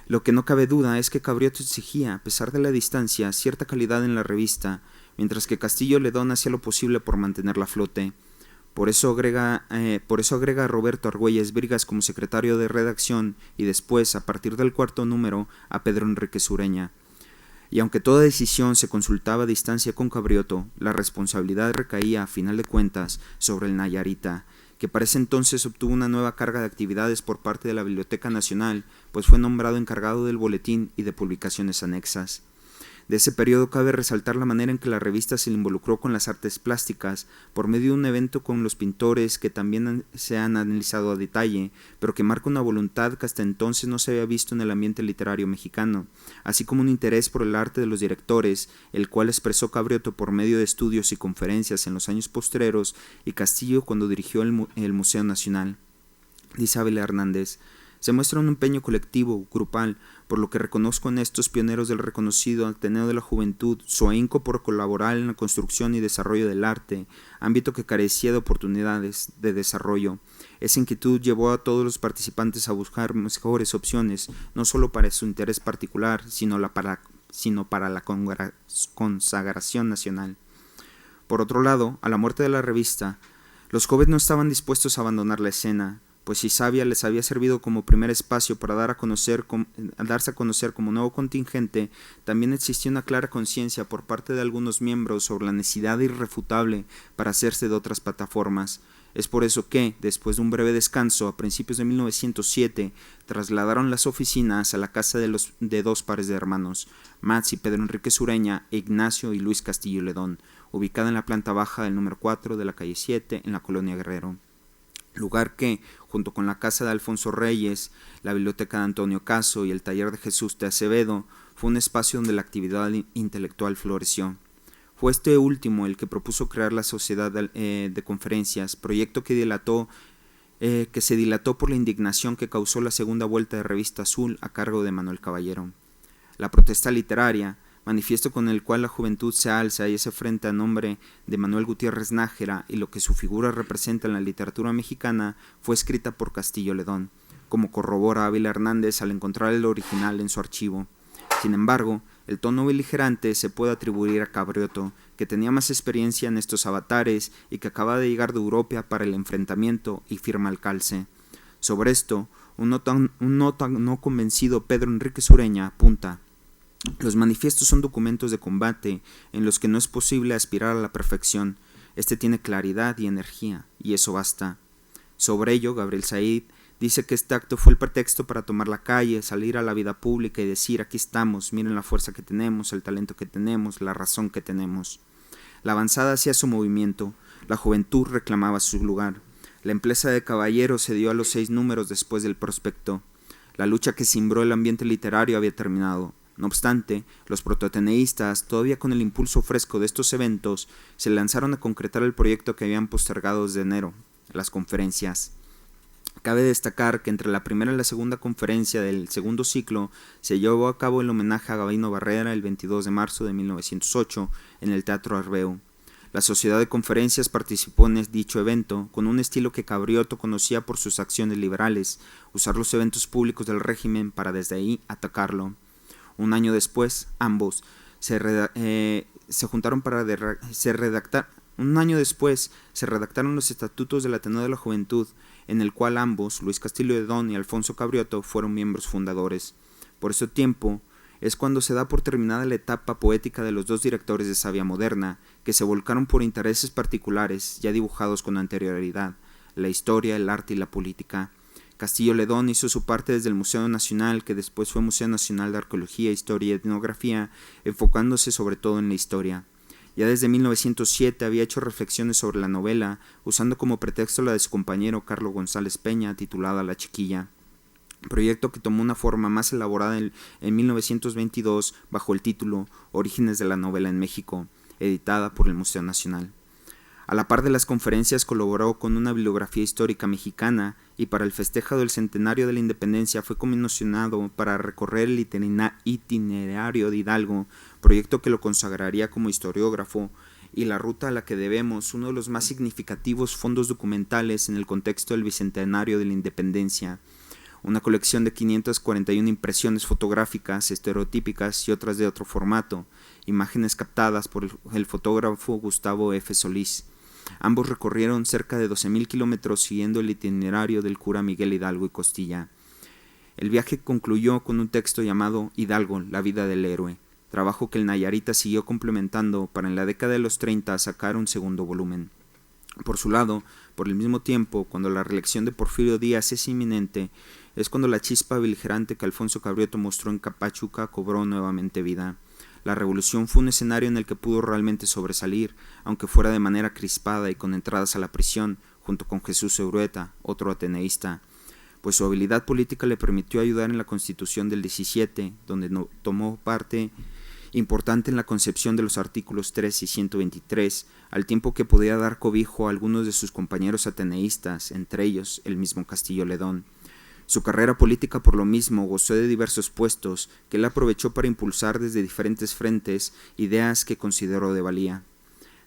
Lo que no cabe duda es que Cabriotto exigía, a pesar de la distancia, cierta calidad en la revista, mientras que Castillo Ledón hacía lo posible por mantenerla a flote. Por eso agrega a Roberto Argüelles Brigas como secretario de redacción y después, a partir del 4º número, a Pedro Enrique Sureña. y aunque toda decisión se consultaba a distancia con Cabriotto, la responsabilidad recaía, a final de cuentas, sobre el Nayarita, que para ese entonces obtuvo una nueva carga de actividades por parte de la Biblioteca Nacional, pues fue nombrado encargado del boletín y de publicaciones anexas. De ese periodo cabe resaltar la manera en que la revista se involucró con las artes plásticas por medio de un evento con los pintores que también se han analizado a detalle, pero que marca una voluntad que hasta entonces no se había visto en el ambiente literario mexicano, así como un interés por el arte de los directores, el cual expresó Cabriotto por medio de estudios y conferencias en los años postreros y Castillo cuando dirigió el Museo Nacional. Dice Ávila Hernández: se muestra un empeño colectivo, grupal, por lo que reconozco en estos pioneros del reconocido Ateneo de la Juventud su ahínco por colaborar en la construcción y desarrollo del arte, ámbito que carecía de oportunidades de desarrollo. Esa inquietud llevó a todos los participantes a buscar mejores opciones, no solo para su interés particular, sino para la consagración nacional. Por otro lado, a la muerte de la revista, los jóvenes no estaban dispuestos a abandonar la escena, pues Cisavia les había servido como primer espacio para darse a conocer como nuevo contingente. También existía una clara conciencia por parte de algunos miembros sobre la necesidad irrefutable para hacerse de otras plataformas. Es por eso que, después de un breve descanso, a principios de 1907, trasladaron las oficinas a la casa de dos pares de hermanos, Mats y Pedro Enrique Sureña, e Ignacio y Luis Castillo Ledón, ubicada en la planta baja del número 4 de la calle 7, en la colonia Guerrero. Lugar que, junto con la casa de Alfonso Reyes, la biblioteca de Antonio Caso y el taller de Jesús de Acevedo, fue un espacio donde la actividad intelectual floreció. Fue este último el que propuso crear la Sociedad de Conferencias, proyecto que se dilató por la indignación que causó la segunda vuelta de Revista Azul a cargo de Manuel Caballero. La protesta literaria, manifiesto con el cual la juventud se alza y hace frente a nombre de Manuel Gutiérrez Nájera y lo que su figura representa en la literatura mexicana, fue escrita por Castillo Ledón, como corrobora Ávila Hernández al encontrar el original en su archivo. Sin embargo, el tono beligerante se puede atribuir a Cabriotto, que tenía más experiencia en estos avatares y que acaba de llegar de Europa para el enfrentamiento y firma el calce. Sobre esto, un no convencido Pedro Enrique Sureña apunta: los manifiestos son documentos de combate en los que no es posible aspirar a la perfección. Este tiene claridad y energía, y eso basta. Sobre ello, Gabriel Said dice que este acto fue el pretexto para tomar la calle, salir a la vida pública y decir: aquí estamos, miren la fuerza que tenemos, el talento que tenemos, la razón que tenemos. La avanzada hacía su movimiento, la juventud reclamaba su lugar. La empresa de Caballero se dio a los 6 números después del prospecto. La lucha que cimbró el ambiente literario había terminado. No obstante, los protoateneístas, todavía con el impulso fresco de estos eventos, se lanzaron a concretar el proyecto que habían postergado desde enero, las conferencias. Cabe destacar que entre la primera y la segunda conferencia del segundo ciclo se llevó a cabo el homenaje a Gabino Barrera el 22 de marzo de 1908 en el Teatro Arbeu. La Sociedad de Conferencias participó en dicho evento con un estilo que Cabriotto conocía por sus acciones liberales, usar los eventos públicos del régimen para desde ahí atacarlo. Un año después, ambos se redactaron los estatutos del Ateneo de la Juventud, en el cual ambos, Luis Castillo Ledón y Alfonso Cabriotto, fueron miembros fundadores. Por ese tiempo es cuando se da por terminada la etapa poética de los dos directores de Savia Moderna, que se volcaron por intereses particulares ya dibujados con anterioridad: la historia, el arte y la política. Castillo Ledón hizo su parte desde el Museo Nacional, que después fue Museo Nacional de Arqueología, Historia y Etnografía, enfocándose sobre todo en la historia. Ya desde 1907 había hecho reflexiones sobre la novela, usando como pretexto la de su compañero Carlos González Peña, titulada La Chiquilla, proyecto que tomó una forma más elaborada en 1922 bajo el título Orígenes de la novela en México, editada por el Museo Nacional. A la par de las conferencias colaboró con una bibliografía histórica mexicana y para el festejo del centenario de la independencia fue comisionado para recorrer el itinerario de Hidalgo, proyecto que lo consagraría como historiógrafo y la ruta a la que debemos uno de los más significativos fondos documentales en el contexto del bicentenario de la independencia. Una colección de 541 impresiones fotográficas estereotípicas y otras de otro formato, imágenes captadas por el fotógrafo Gustavo F. Solís. Ambos recorrieron cerca de 12,000 kilómetros siguiendo el itinerario del cura Miguel Hidalgo y Costilla. El viaje concluyó con un texto llamado Hidalgo, la vida del héroe, trabajo que el Nayarita siguió complementando para en la década de los 30 sacar un segundo volumen. Por su lado, por el mismo tiempo, cuando la reelección de Porfirio Díaz es inminente, es cuando la chispa beligerante que Alfonso Cabrioto mostró en Pachuca cobró nuevamente vida. La revolución fue un escenario en el que pudo realmente sobresalir, aunque fuera de manera crispada y con entradas a la prisión, junto con Jesús Urueta, otro ateneísta, pues su habilidad política le permitió ayudar en la Constitución del 17, donde tomó parte importante en la concepción de los artículos 3 y 123, al tiempo que podía dar cobijo a algunos de sus compañeros ateneístas, entre ellos el mismo Castillo Ledón. Su carrera política por lo mismo gozó de diversos puestos que él aprovechó para impulsar desde diferentes frentes ideas que consideró de valía.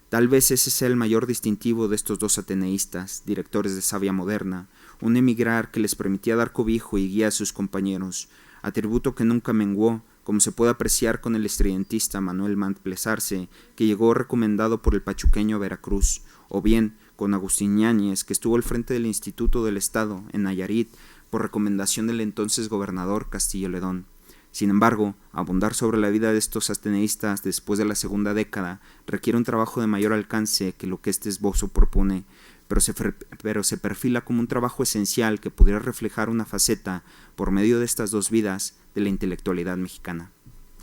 Tal vez ese sea el mayor distintivo de estos dos ateneístas, directores de Savia Moderna, un emigrar que les permitía dar cobijo y guía a sus compañeros, atributo que nunca menguó, como se puede apreciar con el estridentista Manuel Manplesarse, que llegó recomendado por el pachuqueño Veracruz, o bien con Agustín Yáñez, que estuvo al frente del Instituto del Estado, en Nayarit, por recomendación del entonces gobernador Castillo Ledón. Sin embargo, abundar sobre la vida de estos ateneístas después de la segunda década requiere un trabajo de mayor alcance que lo que este esbozo propone, pero se perfila como un trabajo esencial que pudiera reflejar una faceta, por medio de estas dos vidas, de la intelectualidad mexicana.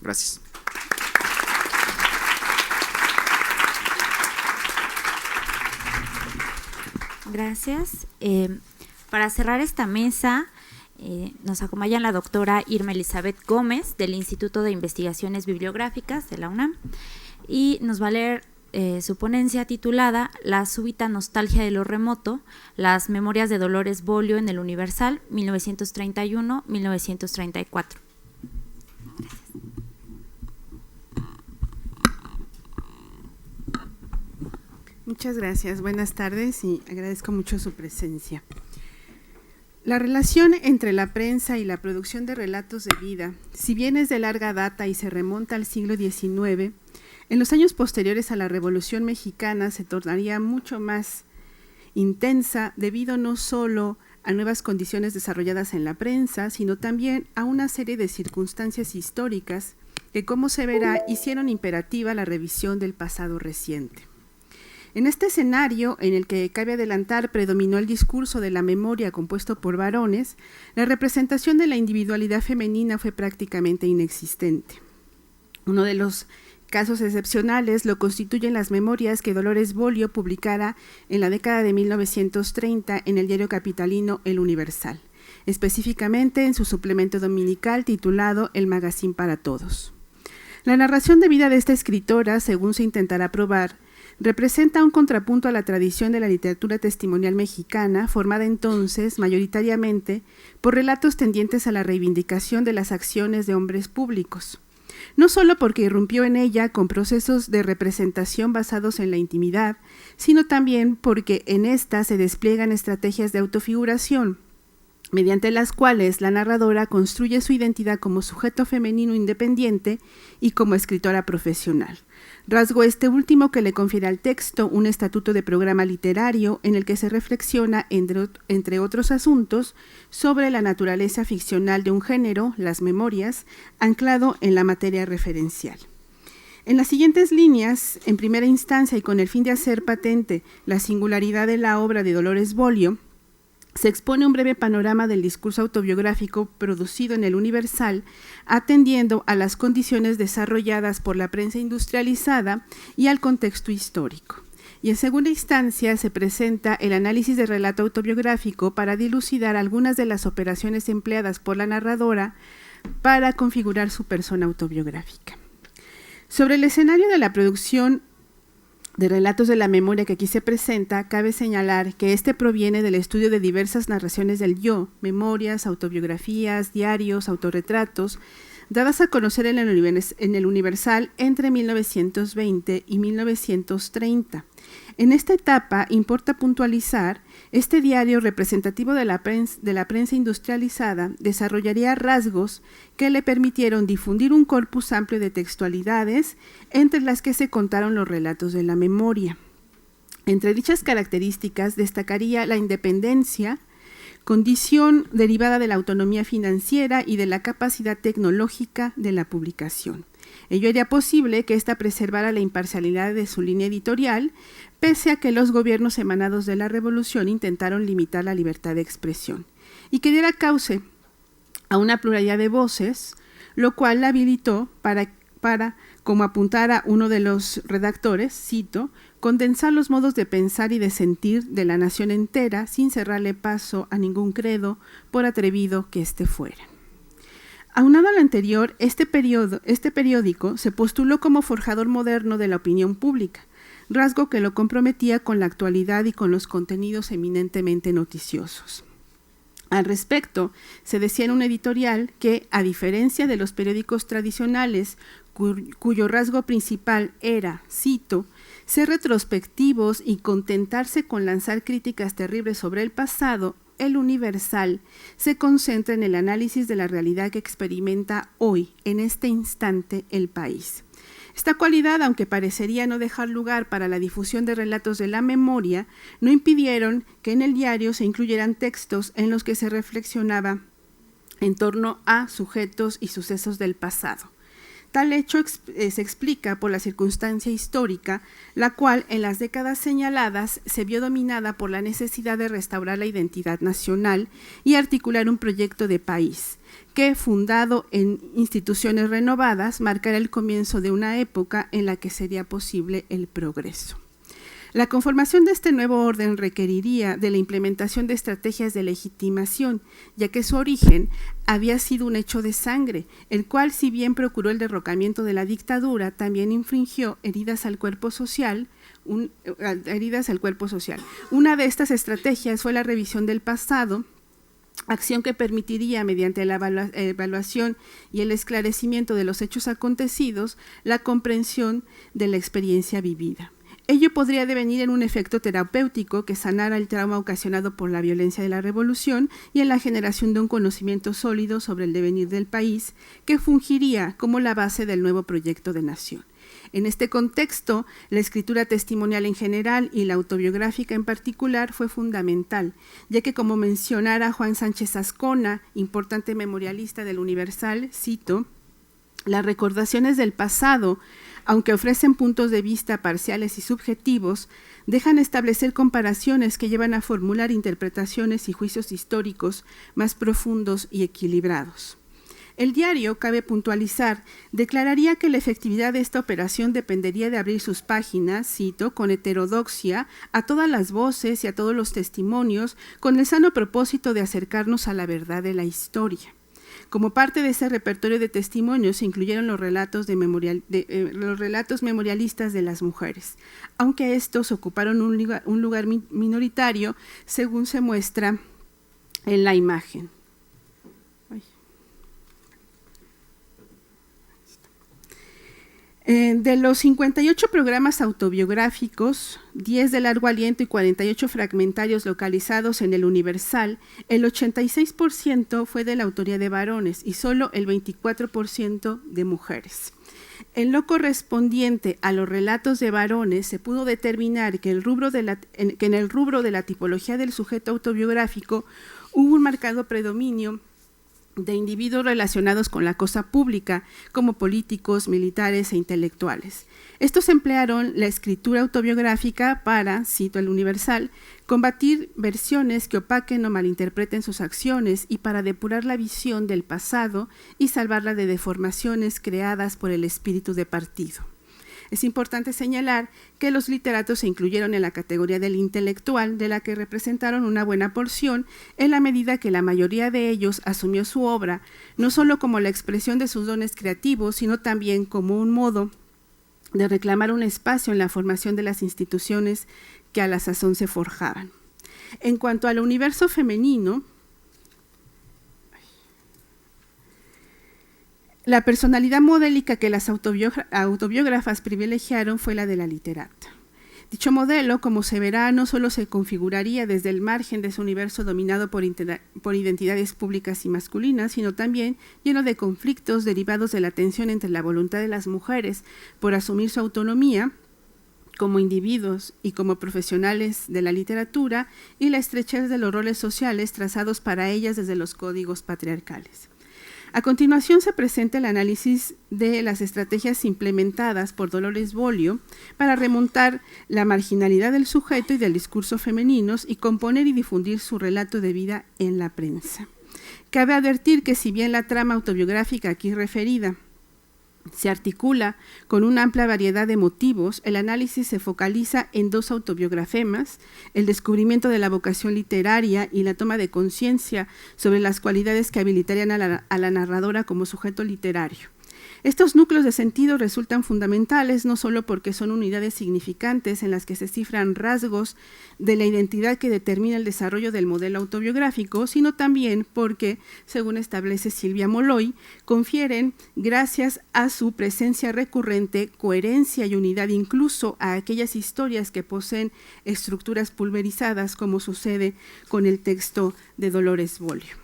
Gracias. Gracias. Para cerrar esta mesa, nos acompaña la doctora Irma Elizabeth Gómez del Instituto de Investigaciones Bibliográficas de la UNAM y nos va a leer su ponencia titulada La súbita nostalgia de lo remoto, las memorias de Dolores Bolio en el Universal, 1931-1934. Muchas gracias, buenas tardes y agradezco mucho su presencia. La relación entre la prensa y la producción de relatos de vida, si bien es de larga data y se remonta al siglo XIX, en los años posteriores a la Revolución Mexicana se tornaría mucho más intensa debido no solo a nuevas condiciones desarrolladas en la prensa, sino también a una serie de circunstancias históricas que, como se verá, hicieron imperativa la revisión del pasado reciente. En este escenario, en el que cabe adelantar predominó el discurso de la memoria compuesto por varones, la representación de la individualidad femenina fue prácticamente inexistente. Uno de los casos excepcionales lo constituyen las memorias que Dolores Bolio publicara en la década de 1930 en el diario capitalino El Universal, específicamente en su suplemento dominical titulado El Magazín para Todos. La narración de vida de esta escritora, según se intentará probar, representa un contrapunto a la tradición de la literatura testimonial mexicana, formada entonces mayoritariamente por relatos tendientes a la reivindicación de las acciones de hombres públicos, no solo porque irrumpió en ella con procesos de representación basados en la intimidad, sino también porque en esta se despliegan estrategias de autofiguración, mediante las cuales la narradora construye su identidad como sujeto femenino independiente y como escritora profesional. Rasgo este último que le confiere al texto un estatuto de programa literario en el que se reflexiona, entre otros asuntos, sobre la naturaleza ficcional de un género, las memorias, anclado en la materia referencial. En las siguientes líneas, en primera instancia y con el fin de hacer patente la singularidad de la obra de Dolores Bolio, se expone un breve panorama del discurso autobiográfico producido en el Universal, atendiendo a las condiciones desarrolladas por la prensa industrializada y al contexto histórico. Y en segunda instancia se presenta el análisis del relato autobiográfico para dilucidar algunas de las operaciones empleadas por la narradora para configurar su persona autobiográfica. Sobre el escenario de la producción de relatos de la memoria que aquí se presenta, cabe señalar que este proviene del estudio de diversas narraciones del yo, memorias, autobiografías, diarios, autorretratos, dadas a conocer en el Universal entre 1920 y 1930. En esta etapa importa puntualizar, este diario representativo de la prensa industrializada desarrollaría rasgos que le permitieron difundir un corpus amplio de textualidades, entre las que se contaron los relatos de la memoria. Entre dichas características destacaría la independencia, condición derivada de la autonomía financiera y de la capacidad tecnológica de la publicación. Ello haría posible que ésta preservara la imparcialidad de su línea editorial, pese a que los gobiernos emanados de la Revolución intentaron limitar la libertad de expresión, y que diera cauce a una pluralidad de voces, lo cual la habilitó para, como apuntara uno de los redactores, cito, condensar los modos de pensar y de sentir de la nación entera sin cerrarle paso a ningún credo, por atrevido que éste fuera. Aunado a lo anterior, este periódico se postuló como forjador moderno de la opinión pública, rasgo que lo comprometía con la actualidad y con los contenidos eminentemente noticiosos. Al respecto, se decía en un editorial que, a diferencia de los periódicos tradicionales, cuyo rasgo principal era, cito, ser retrospectivos y contentarse con lanzar críticas terribles sobre el pasado, el Universal se concentra en el análisis de la realidad que experimenta hoy, en este instante, el país. Esta cualidad, aunque parecería no dejar lugar para la difusión de relatos de la memoria, no impidieron que en el diario se incluyeran textos en los que se reflexionaba en torno a sujetos y sucesos del pasado. Tal hecho se explica por la circunstancia histórica, la cual en las décadas señaladas se vio dominada por la necesidad de restaurar la identidad nacional y articular un proyecto de país, que, fundado en instituciones renovadas, marcará el comienzo de una época en la que sería posible el progreso. La conformación de este nuevo orden requeriría de la implementación de estrategias de legitimación, ya que su origen había sido un hecho de sangre, el cual, si bien procuró el derrocamiento de la dictadura, también infringió heridas al cuerpo social. Una de estas estrategias fue la revisión del pasado, acción que permitiría, mediante la evaluación y el esclarecimiento de los hechos acontecidos, la comprensión de la experiencia vivida. Ello podría devenir en un efecto terapéutico que sanara el trauma ocasionado por la violencia de la revolución y en la generación de un conocimiento sólido sobre el devenir del país, que fungiría como la base del nuevo proyecto de nación. En este contexto, la escritura testimonial en general y la autobiográfica en particular fue fundamental, ya que, como mencionara Juan Sánchez Azcona, importante memorialista del Universal, cito, las recordaciones del pasado, aunque ofrecen puntos de vista parciales y subjetivos, dejan establecer comparaciones que llevan a formular interpretaciones y juicios históricos más profundos y equilibrados. El diario, cabe puntualizar, declararía que la efectividad de esta operación dependería de abrir sus páginas, cito, con heterodoxia, a todas las voces y a todos los testimonios, con el sano propósito de acercarnos a la verdad de la historia. Como parte de ese repertorio de testimonios se incluyeron los relatos memorialistas de las mujeres, aunque estos ocuparon un lugar minoritario, según se muestra en la imagen. De los 58 programas autobiográficos, 10 de largo aliento y 48 fragmentarios localizados en el Universal, el 86% fue de la autoría de varones y solo el 24% de mujeres. En lo correspondiente a los relatos de varones, se pudo determinar que en el rubro de la tipología del sujeto autobiográfico hubo un marcado predominio de individuos relacionados con la cosa pública, como políticos, militares e intelectuales. Estos emplearon la escritura autobiográfica para, cito el Universal, combatir versiones que opaquen o malinterpreten sus acciones y para depurar la visión del pasado y salvarla de deformaciones creadas por el espíritu de partido. Es importante señalar que los literatos se incluyeron en la categoría del intelectual, de la que representaron una buena porción, en la medida que la mayoría de ellos asumió su obra, no solo como la expresión de sus dones creativos, sino también como un modo de reclamar un espacio en la formación de las instituciones que a la sazón se forjaban. En cuanto al universo femenino, la personalidad modélica que las autobiógrafas privilegiaron fue la de la literata. Dicho modelo, como se verá, no solo se configuraría desde el margen de su universo dominado por identidades públicas y masculinas, sino también lleno de conflictos derivados de la tensión entre la voluntad de las mujeres por asumir su autonomía como individuos y como profesionales de la literatura y la estrechez de los roles sociales trazados para ellas desde los códigos patriarcales. A continuación se presenta el análisis de las estrategias implementadas por Dolores Bolio para remontar la marginalidad del sujeto y del discurso femeninos y componer y difundir su relato de vida en la prensa. Cabe advertir que si bien la trama autobiográfica aquí referida se articula con una amplia variedad de motivos, el análisis se focaliza en 2 autobiografemas, el descubrimiento de la vocación literaria y la toma de conciencia sobre las cualidades que habilitarían a la narradora como sujeto literario. Estos núcleos de sentido resultan fundamentales no solo porque son unidades significantes en las que se cifran rasgos de la identidad que determina el desarrollo del modelo autobiográfico, sino también porque, según establece Silvia Molloy, confieren, gracias a su presencia recurrente, coherencia y unidad incluso a aquellas historias que poseen estructuras pulverizadas, como sucede con el texto de Dolores Bolio.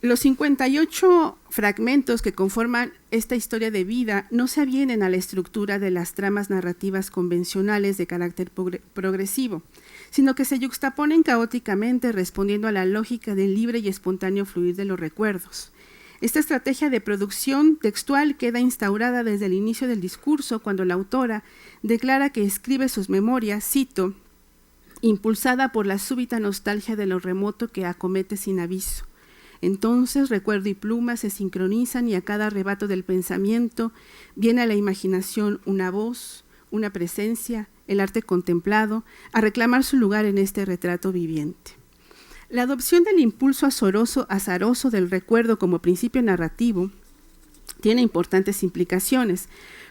Los 58 fragmentos que conforman esta historia de vida no se avienen a la estructura de las tramas narrativas convencionales de carácter progresivo, sino que se yuxtaponen caóticamente respondiendo a la lógica del libre y espontáneo fluir de los recuerdos. Esta estrategia de producción textual queda instaurada desde el inicio del discurso, cuando la autora declara que escribe sus memorias, cito, impulsada por la súbita nostalgia de lo remoto que acomete sin aviso. Entonces recuerdo y pluma se sincronizan y a cada arrebato del pensamiento viene a la imaginación una voz, una presencia, el arte contemplado, a reclamar su lugar en este retrato viviente. La adopción del impulso azaroso del recuerdo como principio narrativo tiene importantes implicaciones,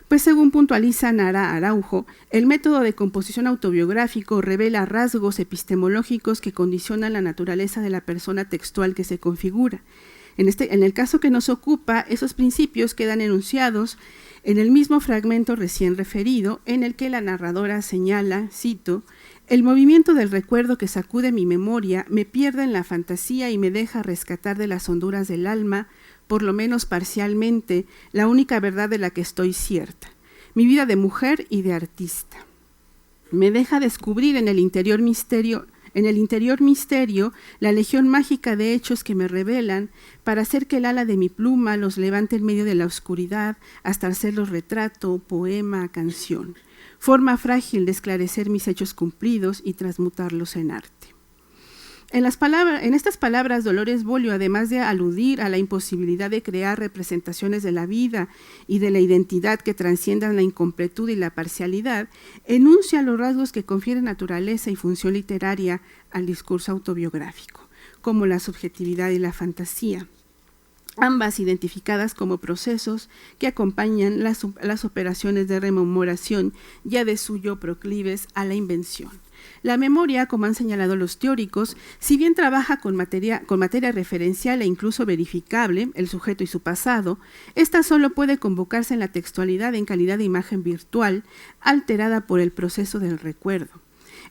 pues según puntualiza Nara Araujo, el método de composición autobiográfico revela rasgos epistemológicos que condicionan la naturaleza de la persona textual que se configura. En el caso que nos ocupa, esos principios quedan enunciados en el mismo fragmento recién referido, en el que la narradora señala, cito, el movimiento del recuerdo que sacude mi memoria me pierde en la fantasía y me deja rescatar de las honduras del alma, por lo menos parcialmente, la única verdad de la que estoy cierta, mi vida de mujer y de artista. Me deja descubrir en el interior misterio la legión mágica de hechos que me revelan para hacer que el ala de mi pluma los levante en medio de la oscuridad hasta hacerlos retrato, poema, canción, forma frágil de esclarecer mis hechos cumplidos y transmutarlos en arte. En estas palabras, Dolores Bolio, además de aludir a la imposibilidad de crear representaciones de la vida y de la identidad que trasciendan la incompletud y la parcialidad, enuncia los rasgos que confieren naturaleza y función literaria al discurso autobiográfico, como la subjetividad y la fantasía, ambas identificadas como procesos que acompañan las operaciones de rememoración ya de suyo proclives a la invención. La memoria, como han señalado los teóricos, si bien trabaja con materia referencial e incluso verificable, el sujeto y su pasado, esta solo puede convocarse en la textualidad en calidad de imagen virtual, alterada por el proceso del recuerdo.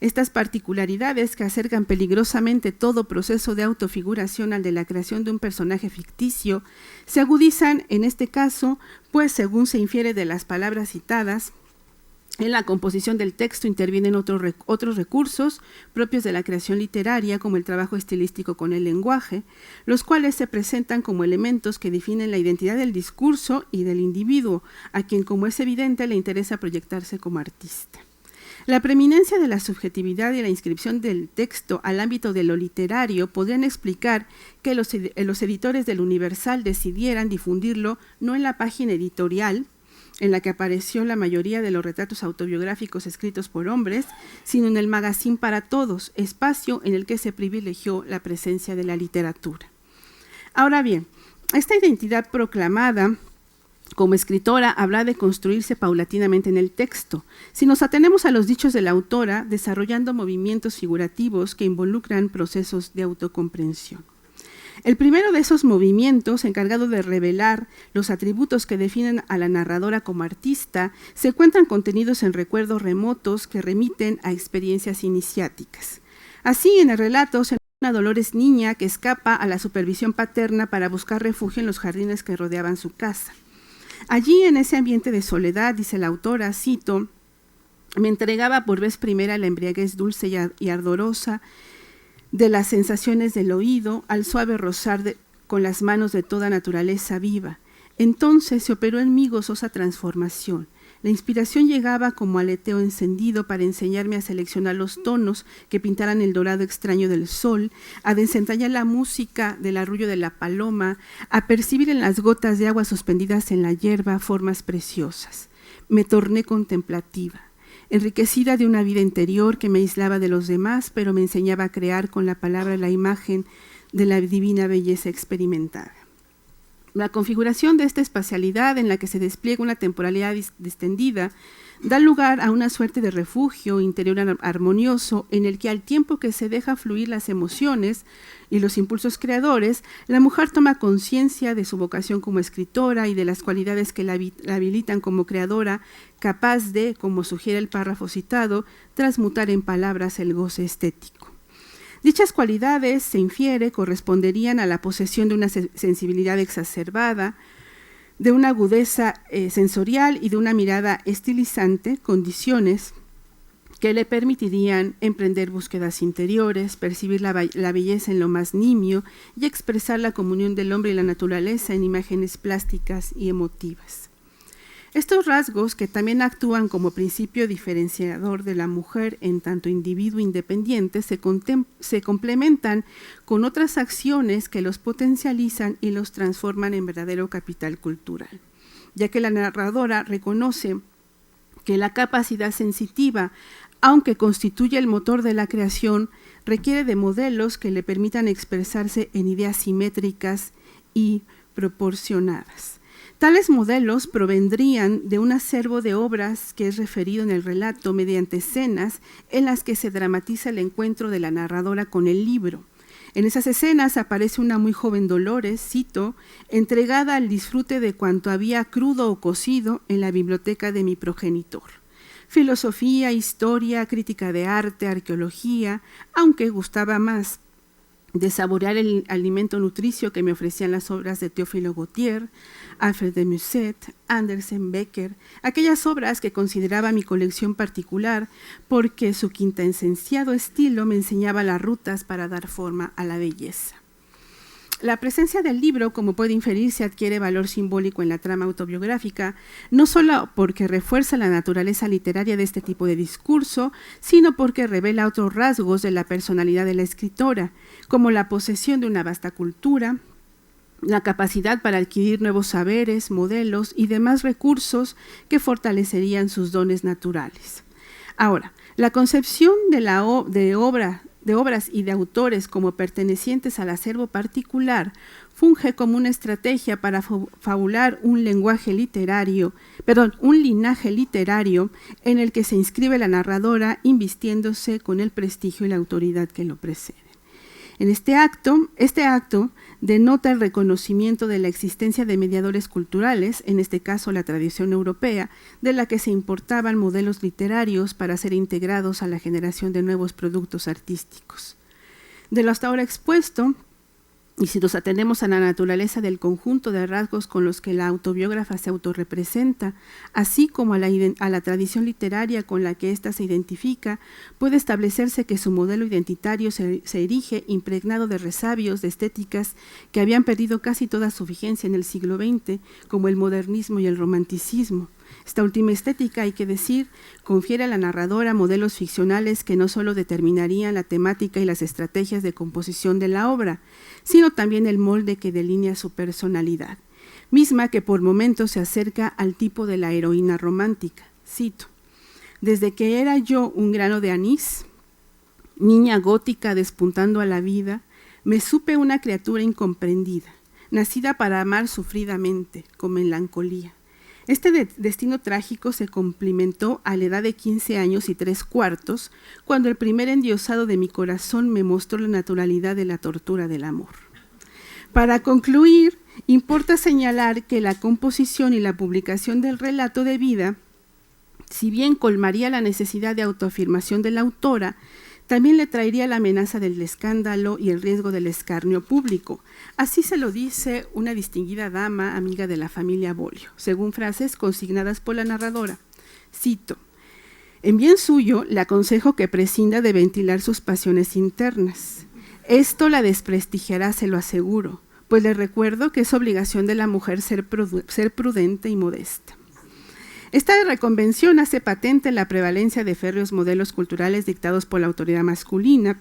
Estas particularidades que acercan peligrosamente todo proceso de autofiguración al de la creación de un personaje ficticio, se agudizan en este caso, pues según se infiere de las palabras citadas, en la composición del texto intervienen otros recursos propios de la creación literaria, como el trabajo estilístico con el lenguaje, los cuales se presentan como elementos que definen la identidad del discurso y del individuo, a quien, como es evidente, le interesa proyectarse como artista. La preeminencia de la subjetividad y la inscripción del texto al ámbito de lo literario podrían explicar que los editores del Universal decidieran difundirlo no en la página editorial, en la que apareció la mayoría de los retratos autobiográficos escritos por hombres, sino en el Magazine para Todos, espacio en el que se privilegió la presencia de la literatura. Ahora bien, esta identidad proclamada como escritora habrá de construirse paulatinamente en el texto. Si nos atenemos a los dichos de la autora, desarrollando movimientos figurativos que involucran procesos de autocomprensión. El primero de esos movimientos, encargado de revelar los atributos que definen a la narradora como artista, se encuentran contenidos en recuerdos remotos que remiten a experiencias iniciáticas. Así, en el relato se una Dolores niña que escapa a la supervisión paterna para buscar refugio en los jardines que rodeaban su casa. Allí, en ese ambiente de soledad, dice la autora, cito, me entregaba por vez primera la embriaguez dulce y ardorosa de las sensaciones del oído, al suave rozar con las manos de toda naturaleza viva. Entonces se operó en mí gozosa transformación. La inspiración llegaba como aleteo encendido para enseñarme a seleccionar los tonos que pintaran el dorado extraño del sol, a desentrañar la música del arrullo de la paloma, a percibir en las gotas de agua suspendidas en la hierba formas preciosas. Me torné contemplativa, enriquecida de una vida interior que me aislaba de los demás, pero me enseñaba a crear con la palabra la imagen de la divina belleza experimentada. La configuración de esta espacialidad en la que se despliega una temporalidad distendida da lugar a una suerte de refugio interior armonioso en el que al tiempo que se deja fluir las emociones y los impulsos creadores, la mujer toma conciencia de su vocación como escritora y de las cualidades que la habilitan como creadora, capaz de, como sugiere el párrafo citado, transmutar en palabras el goce estético. Dichas cualidades, se infiere, corresponderían a la posesión de una sensibilidad exacerbada, de una agudeza sensorial y de una mirada estilizante, condiciones que le permitirían emprender búsquedas interiores, percibir la belleza en lo más nimio y expresar la comunión del hombre y la naturaleza en imágenes plásticas y emotivas. Estos rasgos, que también actúan como principio diferenciador de la mujer en tanto individuo independiente, se complementan con otras acciones que los potencializan y los transforman en verdadero capital cultural, ya que la narradora reconoce que la capacidad sensitiva, aunque constituye el motor de la creación, requiere de modelos que le permitan expresarse en ideas simétricas y proporcionadas. Tales modelos provendrían de un acervo de obras que es referido en el relato mediante escenas en las que se dramatiza el encuentro de la narradora con el libro. En esas escenas aparece una muy joven Dolores, cito, entregada al disfrute de cuanto había crudo o cocido en la biblioteca de mi progenitor. Filosofía, historia, crítica de arte, arqueología, aunque gustaba más de saborear el alimento nutricio que me ofrecían las obras de Théophile Gautier, Alfred de Musset, Andersen, Becker, aquellas obras que consideraba mi colección particular porque su quintaesenciado estilo me enseñaba las rutas para dar forma a la belleza. La presencia del libro, como puede inferirse, adquiere valor simbólico en la trama autobiográfica, no solo porque refuerza la naturaleza literaria de este tipo de discurso, sino porque revela otros rasgos de la personalidad de la escritora, como la posesión de una vasta cultura, la capacidad para adquirir nuevos saberes, modelos y demás recursos que fortalecerían sus dones naturales. Ahora, la concepción de obras y de autores como pertenecientes al acervo particular funge como una estrategia para fabular un linaje literario en el que se inscribe la narradora invistiéndose con el prestigio y la autoridad que lo preceden. En este acto denota el reconocimiento de la existencia de mediadores culturales, en este caso la tradición europea, de la que se importaban modelos literarios para ser integrados a la generación de nuevos productos artísticos. De lo hasta ahora expuesto, y si nos atendemos a la naturaleza del conjunto de rasgos con los que la autobiógrafa se autorrepresenta, así como a la tradición literaria con la que ésta se identifica, puede establecerse que su modelo identitario se erige impregnado de resabios, de estéticas que habían perdido casi toda su vigencia en el siglo XX, como el modernismo y el romanticismo. Esta última estética, hay que decir, confiere a la narradora modelos ficcionales que no solo determinarían la temática y las estrategias de composición de la obra, sino también el molde que delinea su personalidad, misma que por momentos se acerca al tipo de la heroína romántica. Cito: desde que era yo un grano de anís, niña gótica despuntando a la vida, me supe una criatura incomprendida, nacida para amar sufridamente, con melancolía. Este destino trágico se cumplimentó a la edad de 15 años y 3/4, cuando el primer endiosado de mi corazón me mostró la naturalidad de la tortura del amor. Para concluir, importa señalar que la composición y la publicación del relato de vida, si bien colmaría la necesidad de autoafirmación de la autora, también le traería la amenaza del escándalo y el riesgo del escarnio público. Así se lo dice una distinguida dama, amiga de la familia Bollio, según frases consignadas por la narradora. Cito: en bien suyo, le aconsejo que prescinda de ventilar sus pasiones internas. Esto la desprestigiará, se lo aseguro, pues les recuerdo que es obligación de la mujer ser prudente y modesta. Esta reconvención hace patente la prevalencia de férreos modelos culturales dictados por la autoridad masculina,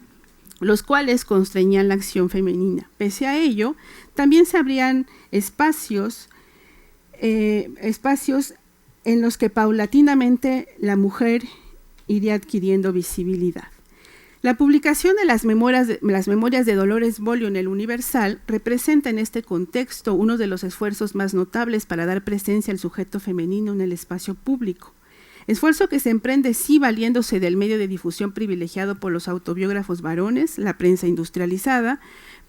los cuales constreñían la acción femenina. Pese a ello, también se abrían espacios en los que paulatinamente la mujer iría adquiriendo visibilidad. La publicación de las memorias de Dolores Bolio en el Universal representa en este contexto uno de los esfuerzos más notables para dar presencia al sujeto femenino en el espacio público. Esfuerzo que se emprende sí valiéndose del medio de difusión privilegiado por los autobiógrafos varones, la prensa industrializada,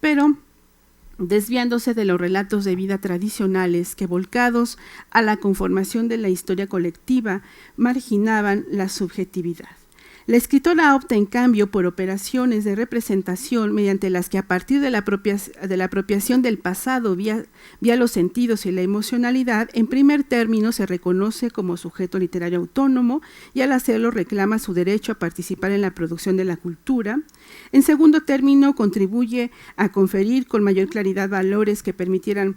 pero desviándose de los relatos de vida tradicionales que, volcados a la conformación de la historia colectiva, marginaban la subjetividad. La escritora opta, en cambio, por operaciones de representación mediante las que, a partir de la apropiación del pasado vía los sentidos y la emocionalidad, en primer término se reconoce como sujeto literario autónomo y al hacerlo reclama su derecho a participar en la producción de la cultura. En segundo término, contribuye a conferir con mayor claridad valores que permitieran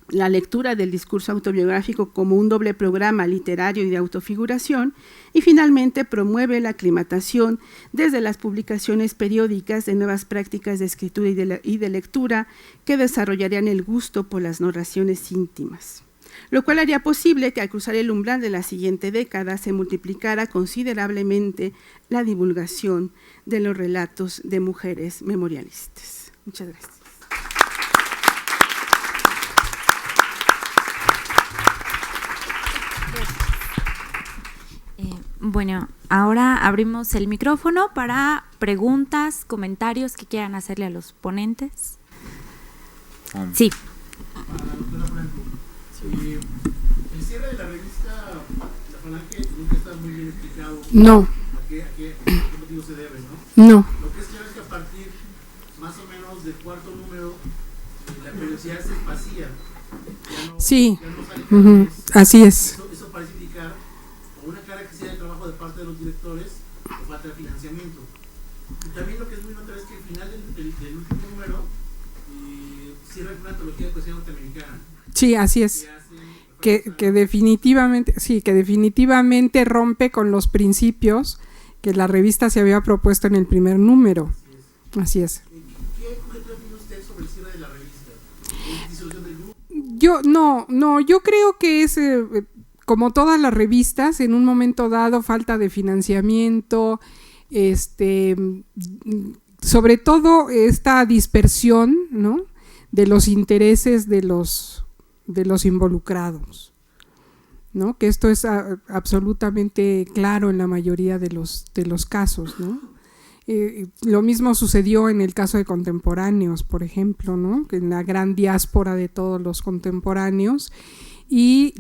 la lectura del discurso autobiográfico como un doble programa literario y de autofiguración, y finalmente promueve la aclimatación desde las publicaciones periódicas de nuevas prácticas de escritura y de lectura que desarrollarían el gusto por las narraciones íntimas, lo cual haría posible que al cruzar el umbral de la siguiente década se multiplicara considerablemente la divulgación de los relatos de mujeres memorialistas. Muchas gracias. Bueno, ahora abrimos el micrófono para preguntas, comentarios que quieran hacerle a los ponentes. Sí. El cierre de la revista La Falange nunca está muy bien explicado. No. ¿A qué motivo se debe, no? No. Lo que es claro es que a partir más o menos del cuarto número la periodicidad se vacía. Sí. Ya no sale cada mes. Así es. Eso parece indicar o una característica de trabajo de parte de los directores o falta de financiamiento. Y también lo que es muy notable es que al final del último número cierra una antología de poesía norteamericana. Sí, así es. Que definitivamente rompe con los principios que la revista se había propuesto en el primer número. Así es. ¿Qué comentario tiene usted sobre el cierre de la revista? ¿Es disolución del grupo? Yo creo que es como todas las revistas, en un momento dado, falta de financiamiento, sobre todo esta dispersión, ¿no?, de los intereses de los involucrados, ¿no? Que esto es absolutamente claro en la mayoría de los casos, ¿no? Lo mismo sucedió en el caso de Contemporáneos, por ejemplo, ¿no?, que en la gran diáspora de todos los contemporáneos, y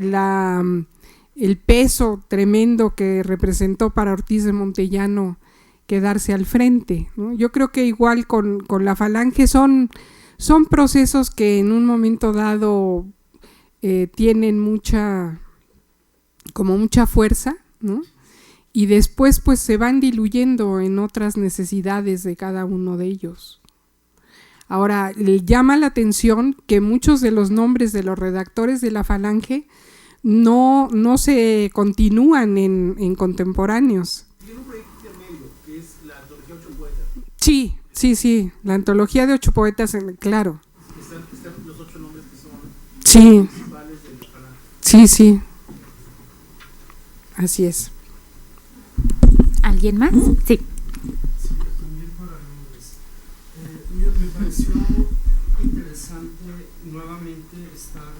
el peso tremendo que representó para Ortiz de Montellano quedarse al frente, ¿no? Yo creo que igual con La Falange son procesos que en un momento dado tienen mucha fuerza, ¿no?, y después pues se van diluyendo en otras necesidades de cada uno de ellos. Ahora, llama la atención que muchos de los nombres de los redactores de La Falange no se continúan en Contemporáneos. Tiene un proyecto intermedio, que es la antología 8 poetas. Sí, la antología de 8 poetas, claro. Están los 8 nombres que son Sí, principales de La Falange. sí, así es. ¿Alguien más? Sí. También para nombres. Me pareció interesante nuevamente estar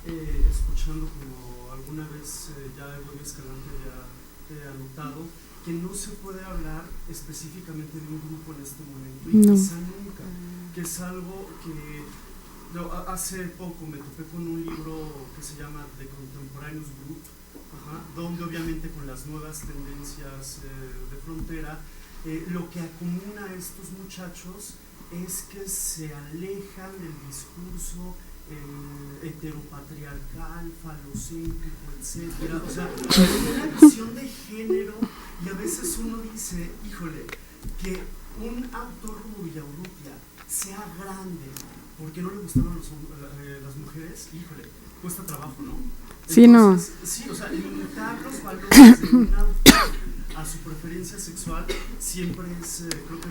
escuchando, como alguna vez ya Evodio Escalante había anotado, que no se puede hablar específicamente de un grupo en este momento, y quizá nunca, que es algo que hace poco me topé con un libro que se llama The Contemporaneous Group, donde obviamente con las nuevas tendencias de frontera, lo que acomuna a estos muchachos es que se alejan del discurso heteropatriarcal, falocéntrico, etcétera. O sea, hay una visión de género, y a veces uno dice, híjole, que un autor como Villaurrutia sea grande ¿por qué no le gustaban las mujeres? Híjole, cuesta trabajo, ¿no? Sí, entonces, no. Sí, o sea, limitar los valores de una a su preferencia sexual siempre es, creo que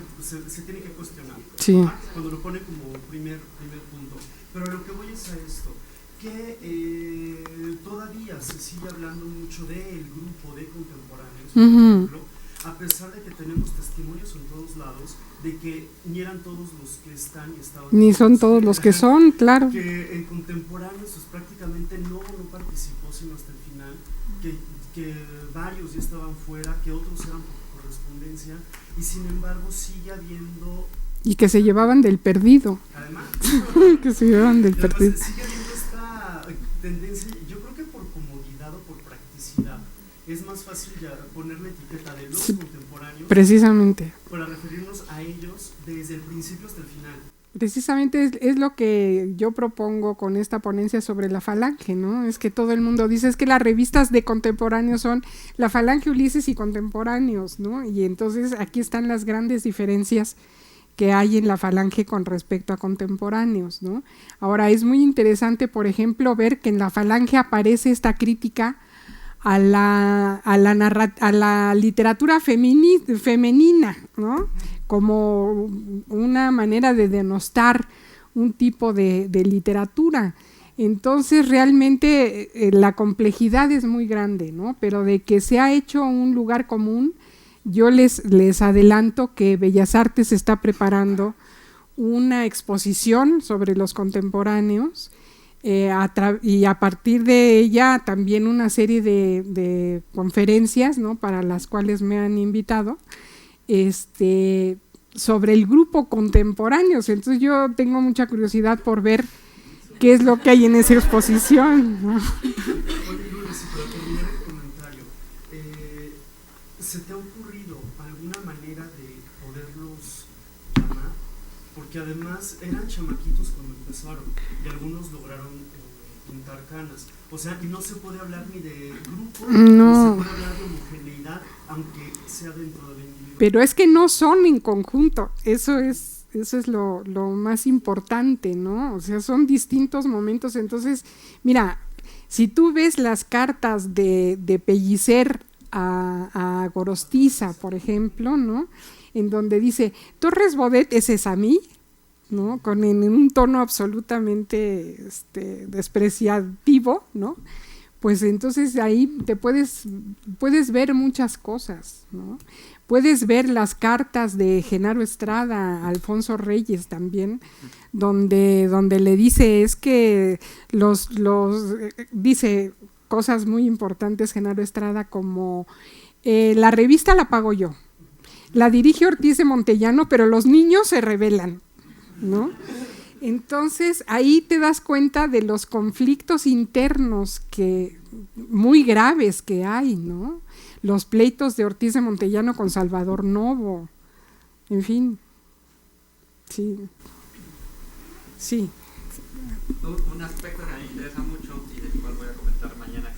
se tiene que cuestionar. Sí. Cuando lo pone como primer punto. Pero lo que voy es a esto, que todavía se sigue hablando mucho del grupo de contemporáneos, por ejemplo, a pesar de que tenemos testimonios en todos lados de que ni eran todos los que están y estaban. Ni son todos los que son, claro. Que en contemporáneos pues, prácticamente no participó sino hasta el final, que varios ya estaban fuera, que otros eran por correspondencia, y sin embargo sigue habiendo... Y que se llevaban del perdido. Además, que se llevaban del perdido. Sigue habiendo esta tendencia, yo creo que por comodidad o por practicidad, es más fácil ya poner la etiqueta de los contemporáneos. Precisamente. Para referirnos a ellos desde el principio hasta el final. Precisamente es lo que yo propongo con esta ponencia sobre la Falange, ¿no? Es que todo el mundo dice, es que las revistas de contemporáneos son la Falange, Ulises y Contemporáneos, ¿no? Y entonces aquí están las grandes diferencias que hay en la Falange con respecto a contemporáneos, ¿no? Ahora, es muy interesante, por ejemplo, ver que en la Falange aparece esta crítica a la literatura femenina, ¿no? Como una manera de denostar un tipo de literatura. Entonces realmente la complejidad es muy grande, ¿no? Pero de que se ha hecho un lugar común, yo les adelanto que Bellas Artes está preparando una exposición sobre los contemporáneos, y a partir de ella también una serie de conferencias, ¿no? Para las cuales me han invitado, sobre el grupo Contemporáneos. Entonces yo tengo mucha curiosidad por ver qué es lo que hay en esa exposición, ¿no? Oye, Lourdes, y para terminar el comentario, ¿se te ha ocurrido alguna manera de poderlos llamar? Porque además eran chamaquitos cuando empezaron y algunos lograron pintar canas. O sea, y no se puede hablar ni de grupo, no se puede hablar de homogeneidad, aunque sea dentro del individuo. Pero es que no son en conjunto, eso es lo más importante, ¿no? O sea, son distintos momentos. Entonces, mira, si tú ves las cartas de Pellicer a Gorostiza, por ejemplo, ¿no? En donde dice, Torres Bodet es a mí, ¿no? En un tono absolutamente despreciativo, ¿no? Pues entonces ahí te puedes ver muchas cosas, ¿no? Puedes ver las cartas de Genaro Estrada a Alfonso Reyes también, donde le dice, es que dice cosas muy importantes Genaro Estrada, como la revista la pago yo, la dirige Ortiz de Montellano, pero los niños se rebelan, ¿no? Entonces ahí te das cuenta de los conflictos internos muy graves que hay, ¿no? Los pleitos de Ortiz de Montellano con Salvador Novo, en fin, sí. Un aspecto que a mí me interesa mucho y del cual voy a comentar mañana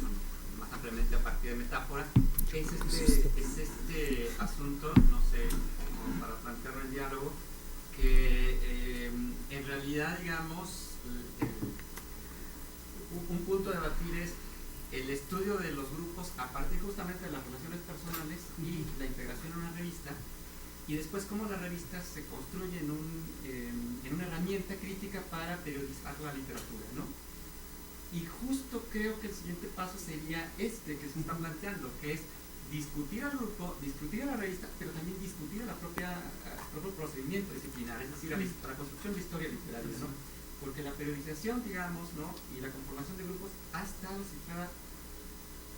más ampliamente a partir de metáfora, es este asunto, no sé, como para plantearlo en diálogo, que en realidad, digamos, un punto a debatir es el estudio de los grupos a partir justamente de las relaciones personales y la integración en una revista, y después cómo la revista se construye en una herramienta crítica para periodizar la literatura, ¿no? Y justo creo que el siguiente paso sería que se está planteando, que es discutir al grupo, discutir a la revista, pero también discutir el propio procedimiento disciplinar, es decir, la construcción de historia literaria, ¿no? Porque la periodización, digamos, ¿no? Y la conformación de grupos ha estado situada,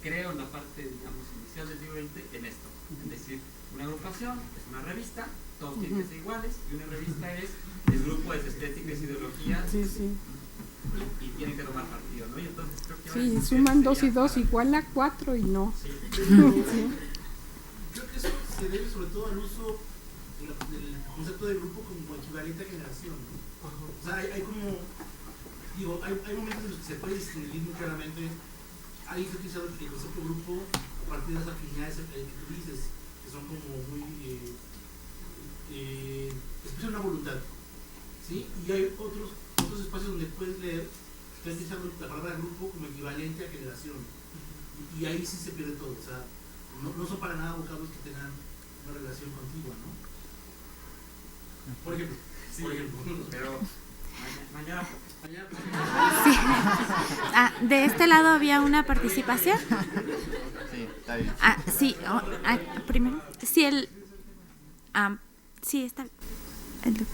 creo, en la parte, digamos, inicial del siglo XX en esto. Es decir, una agrupación es una revista, todos tienen que ser iguales, y una revista es el grupo de estética y ideología, y tienen que tomar partido, ¿no? Y entonces creo que suman 2 y 2 igual a 4 y no. Sí. Creo que eso se debe sobre todo al uso del concepto de grupo como equivalente a generación, ¿no? O sea, hay como, digo, hay momentos en los que se puede distinguir muy claramente. Hay que utilizar el concepto de grupo a partir de las afinidades que tú dices, que son como muy expresan una voluntad, ¿sí? Y hay otros otros espacios donde puedes leer, estás utilizando la palabra grupo como equivalente a generación. Y ahí sí se pierde todo. O sea, no son para nada vocablos que tengan una relación contigua, ¿no? Por ejemplo. Sí, por ejemplo. Pero mañana. Sí. De este lado había una participación. Sí, está bien. Sí, primero. Sí, sí, está bien. Sí,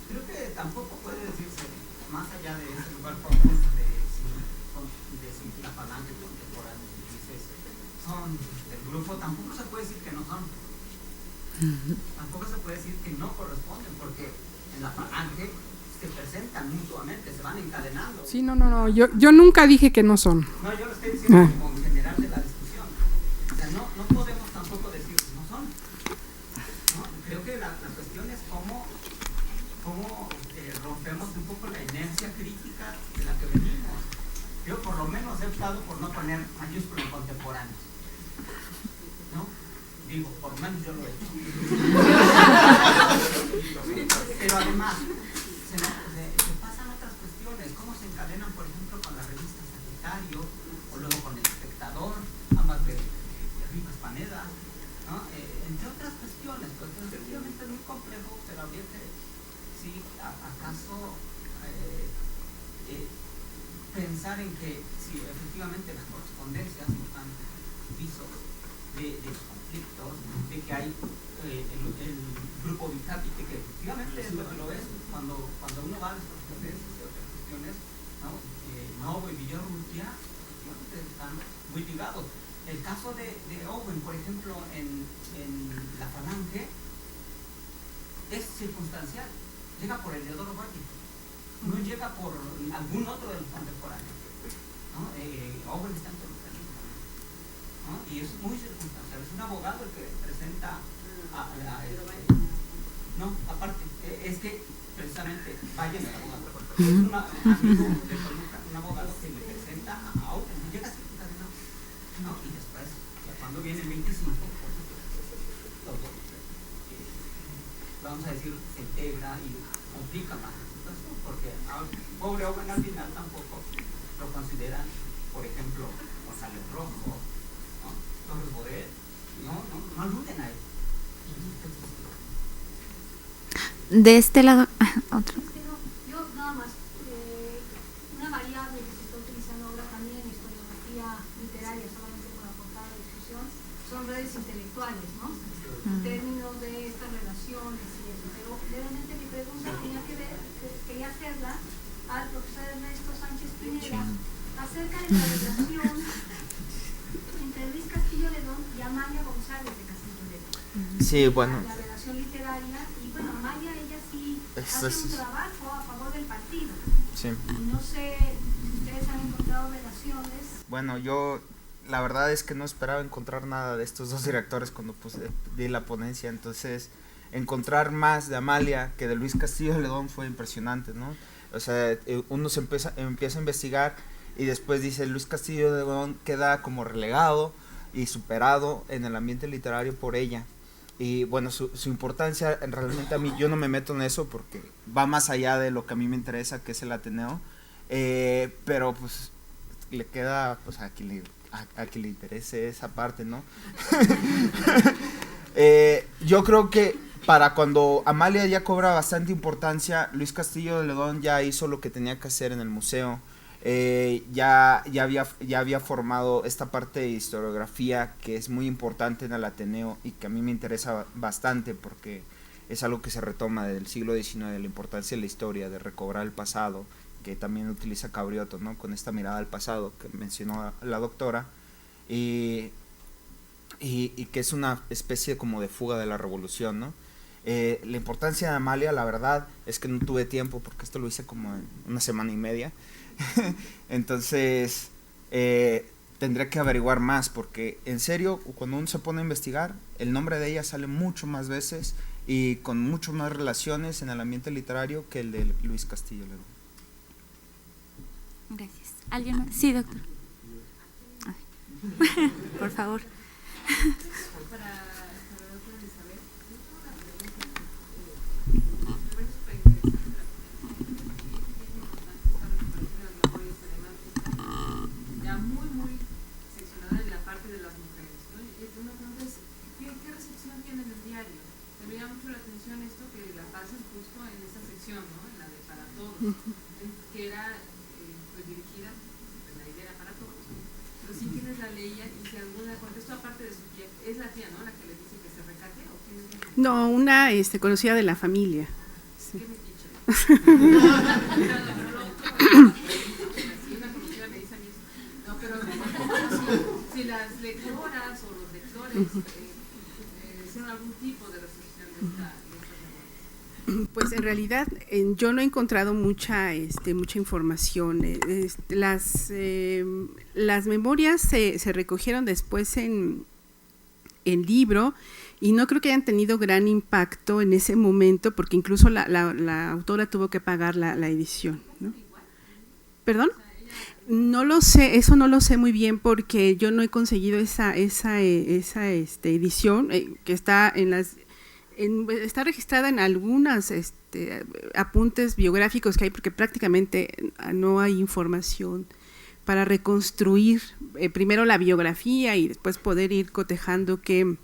creo que tampoco puede decirse, más allá de ese lugar común de si la falange contemporánea, son del grupo, tampoco se puede decir que no son. Tampoco se puede decir que no corresponden, porque en la falange se presentan mutuamente, se van encadenando. Sí, no, yo nunca dije que no son. No, yo lo estoy diciendo como en general de la discusión. O sea, no podemos tampoco decir que no son. ¿No? Creo que la cuestión es cómo rompemos un poco la inercia crítica de la que venimos. Yo por lo menos he optado por no poner mayúsculas contemporáneos. ¿No? Digo, por lo menos yo lo he hecho. Pero además, se pasan otras cuestiones, cómo se encadenan, por ejemplo, con la revista Sagitario, o luego con El Espectador, ambas de Rivas Paneda, ¿no? Entre otras cuestiones, pues efectivamente es muy complejo, pero habría que, sí, acaso pensar en que si efectivamente las correspondencias están visos de conflictos, de que hay el grupo Bicápite, que efectivamente es lo que lo es cuando uno va a las correspondencias y otras cuestiones, ¿no? Novo y Villarrutia efectivamente están muy ligados. El caso de Owen, por ejemplo, en la falange, es circunstancial, llega por Eleodoro Valle, no llega por algún otro de los contemporáneos, ¿no? Owen está en Toluca, ¿no? Y es muy circunstancial, es un abogado el que presenta no, aparte, es que precisamente Valle es el abogado, es un amigo de Toluca, un abogado que le presenta a Owen, llega así, ¿no? Y después, cuando viene el 25, todo, vamos a decir, se integra y complica más la situación, porque pobre Owen al final tampoco lo consideran, por ejemplo, González Rojo, ¿no? Torres Bodet, no aluden a él. De este lado, otro. Yo nada más, una variable que se está utilizando ahora también en historiografía literaria, solamente por aportar a la discusión, son redes intelectuales, ¿no? En términos de estas relaciones y eso. Pero realmente mi pregunta tenía que ver, quería hacerla al profesor Ernesto Sánchez Pineda acerca de la relación entre Luis Castillo Ledón y Amalia González de Castillo Ledón. Sí, bueno. La relación literaria, y bueno, Amalia, ella sí hace un trabajo a favor del partido. Sí. Y no sé si ustedes han encontrado relaciones. Bueno, yo la verdad es que no esperaba encontrar nada de estos dos directores cuando di la ponencia, entonces encontrar más de Amalia que de Luis Castillo Ledón fue impresionante, ¿no? O sea, uno se empieza a investigar y después dice Luis Castillo Ledón queda como relegado y superado en el ambiente literario por ella. Y bueno, su importancia, realmente a mí, yo no me meto en eso porque va más allá de lo que a mí me interesa, que es el Ateneo, pero pues le queda pues a quien le interese esa parte, ¿no? Yo creo que para cuando Amalia ya cobra bastante importancia, Luis Castillo de Ledón ya hizo lo que tenía que hacer en el museo. Ya había formado esta parte de historiografía que es muy importante en el Ateneo y que a mí me interesa bastante porque es algo que se retoma del siglo XIX, de la importancia de la historia, de recobrar el pasado, que también utiliza Cabriotto, ¿no? Con esta mirada al pasado que mencionó la doctora, y que es una especie como de fuga de la revolución, ¿no? La importancia de Amalia, la verdad es que no tuve tiempo porque esto lo hice como en una semana y media. Entonces tendré que averiguar más porque en serio cuando uno se pone a investigar el nombre de ella sale mucho más veces y con mucho más relaciones en el ambiente literario que el de Luis Castillo Ledón. Gracias. ¿Alguien más? Sí, doctor. Por favor. Para la doctora Elizabeth, yo tengo una pregunta. sección, ¿no? En la de para todos, que era pues dirigida, pues la idea era para todos, ¿no? Pero si quienes la leían y si alguna contestó aparte de su tía, es la tía, ¿no? La que les dice que se recate, ¿o quién es la? No, una conocida de la familia. Sí. ¿Qué me dice? Si las lectoras o los lectores hicieron algún tipo de recepción de estas memorias. Pues en realidad yo no he encontrado mucha información. Las memorias se recogieron después en libro y no creo que hayan tenido gran impacto en ese momento porque incluso la autora tuvo que pagar la edición, ¿no? ¿Perdón? No lo sé, eso no lo sé muy bien porque yo no he conseguido esa edición que está está registrada en algunas apuntes biográficos que hay porque prácticamente no hay información para reconstruir primero la biografía y después poder ir cotejando qué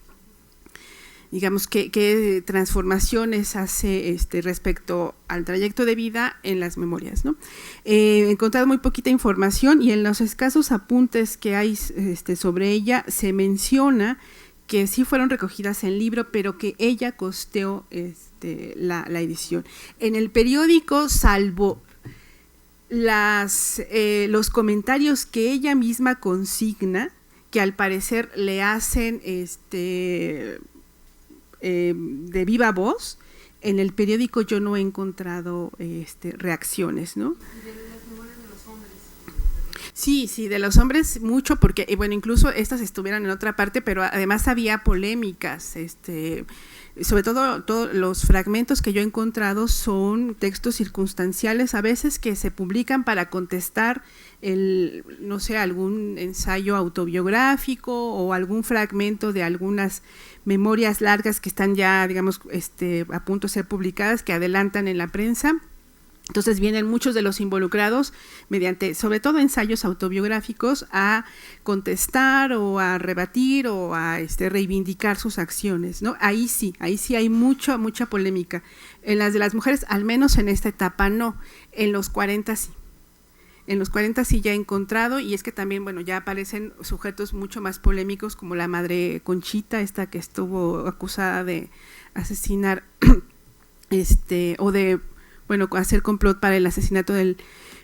transformaciones hace respecto al trayecto de vida en las memorias, ¿no? He encontrado muy poquita información y en los escasos apuntes que hay sobre ella se menciona que sí fueron recogidas en libro, pero que ella costeó la edición. En el periódico, salvo los comentarios que ella misma consigna, que al parecer le hacen de viva voz, en el periódico yo no he encontrado reacciones, ¿no? ¿Y de las memorias de los hombres? Sí, de los hombres mucho, porque bueno, incluso estas estuvieron en otra parte, pero además había polémicas, sobre todo todos los fragmentos que yo he encontrado son textos circunstanciales, a veces que se publican para contestar algún ensayo autobiográfico o algún fragmento de algunas memorias largas que están ya, digamos, a punto de ser publicadas, que adelantan en la prensa. Entonces vienen muchos de los involucrados mediante, sobre todo ensayos autobiográficos, a contestar o a rebatir o a reivindicar sus acciones, ¿no? Ahí sí hay mucha polémica. En las de las mujeres, al menos en esta etapa no, en los 40 sí. En los 40 sí ya he encontrado, y es que también, bueno, ya aparecen sujetos mucho más polémicos como la madre Conchita, esta que estuvo acusada de asesinar, o de, bueno, hacer complot para el asesinato del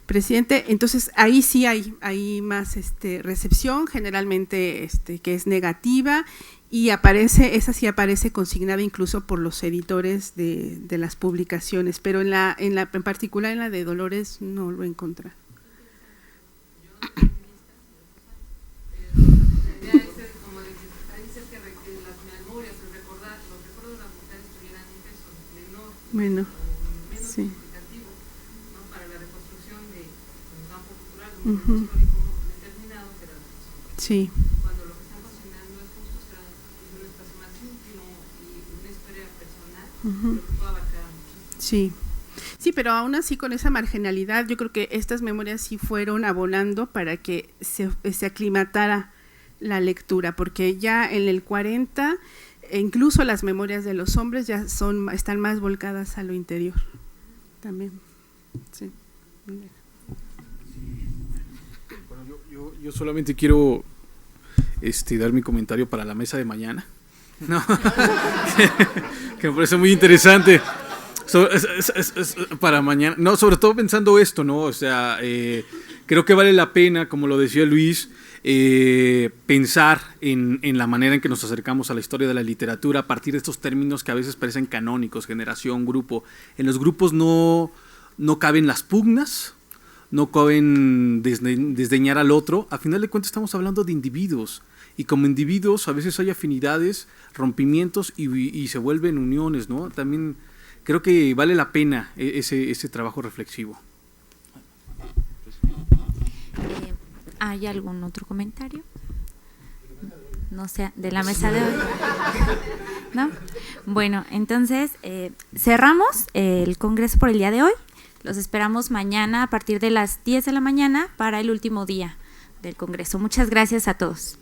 presidente. Entonces ahí sí hay más recepción, generalmente que es negativa, y esa sí aparece consignada incluso por los editores de las publicaciones, pero en particular en la de Dolores no lo encontré. Bueno, sí. ¿No? Para la reconstrucción de un campo cultural, un campo histórico determinado, que era sí. Cuando lo que están consignando es justo un espacio más íntimo y una historia personal, lo que puede abarcar muchísimo. Sí. Sí, pero aún así con esa marginalidad yo creo que estas memorias sí fueron abonando para que se aclimatara la lectura, porque ya en el 40 incluso las memorias de los hombres ya están más volcadas a lo interior también. Sí. Bueno, yo solamente quiero dar mi comentario para la mesa de mañana. No. que me parece muy interesante. Para mañana, no, sobre todo pensando esto, ¿no? O sea, creo que vale la pena, como lo decía Luis, pensar en la manera en que nos acercamos a la historia de la literatura a partir de estos términos que a veces parecen canónicos, generación, grupo. En los grupos no caben las pugnas, no caben desdeñar al otro. A final de cuentas estamos hablando de individuos, y como individuos a veces hay afinidades, rompimientos y se vuelven uniones, ¿no? También creo que vale la pena ese trabajo reflexivo. ¿Hay algún otro comentario? No sé, de la mesa de hoy. ¿No? Bueno, entonces cerramos el congreso por el día de hoy. Los esperamos mañana a partir de las 10 de la mañana para el último día del congreso. Muchas gracias a todos.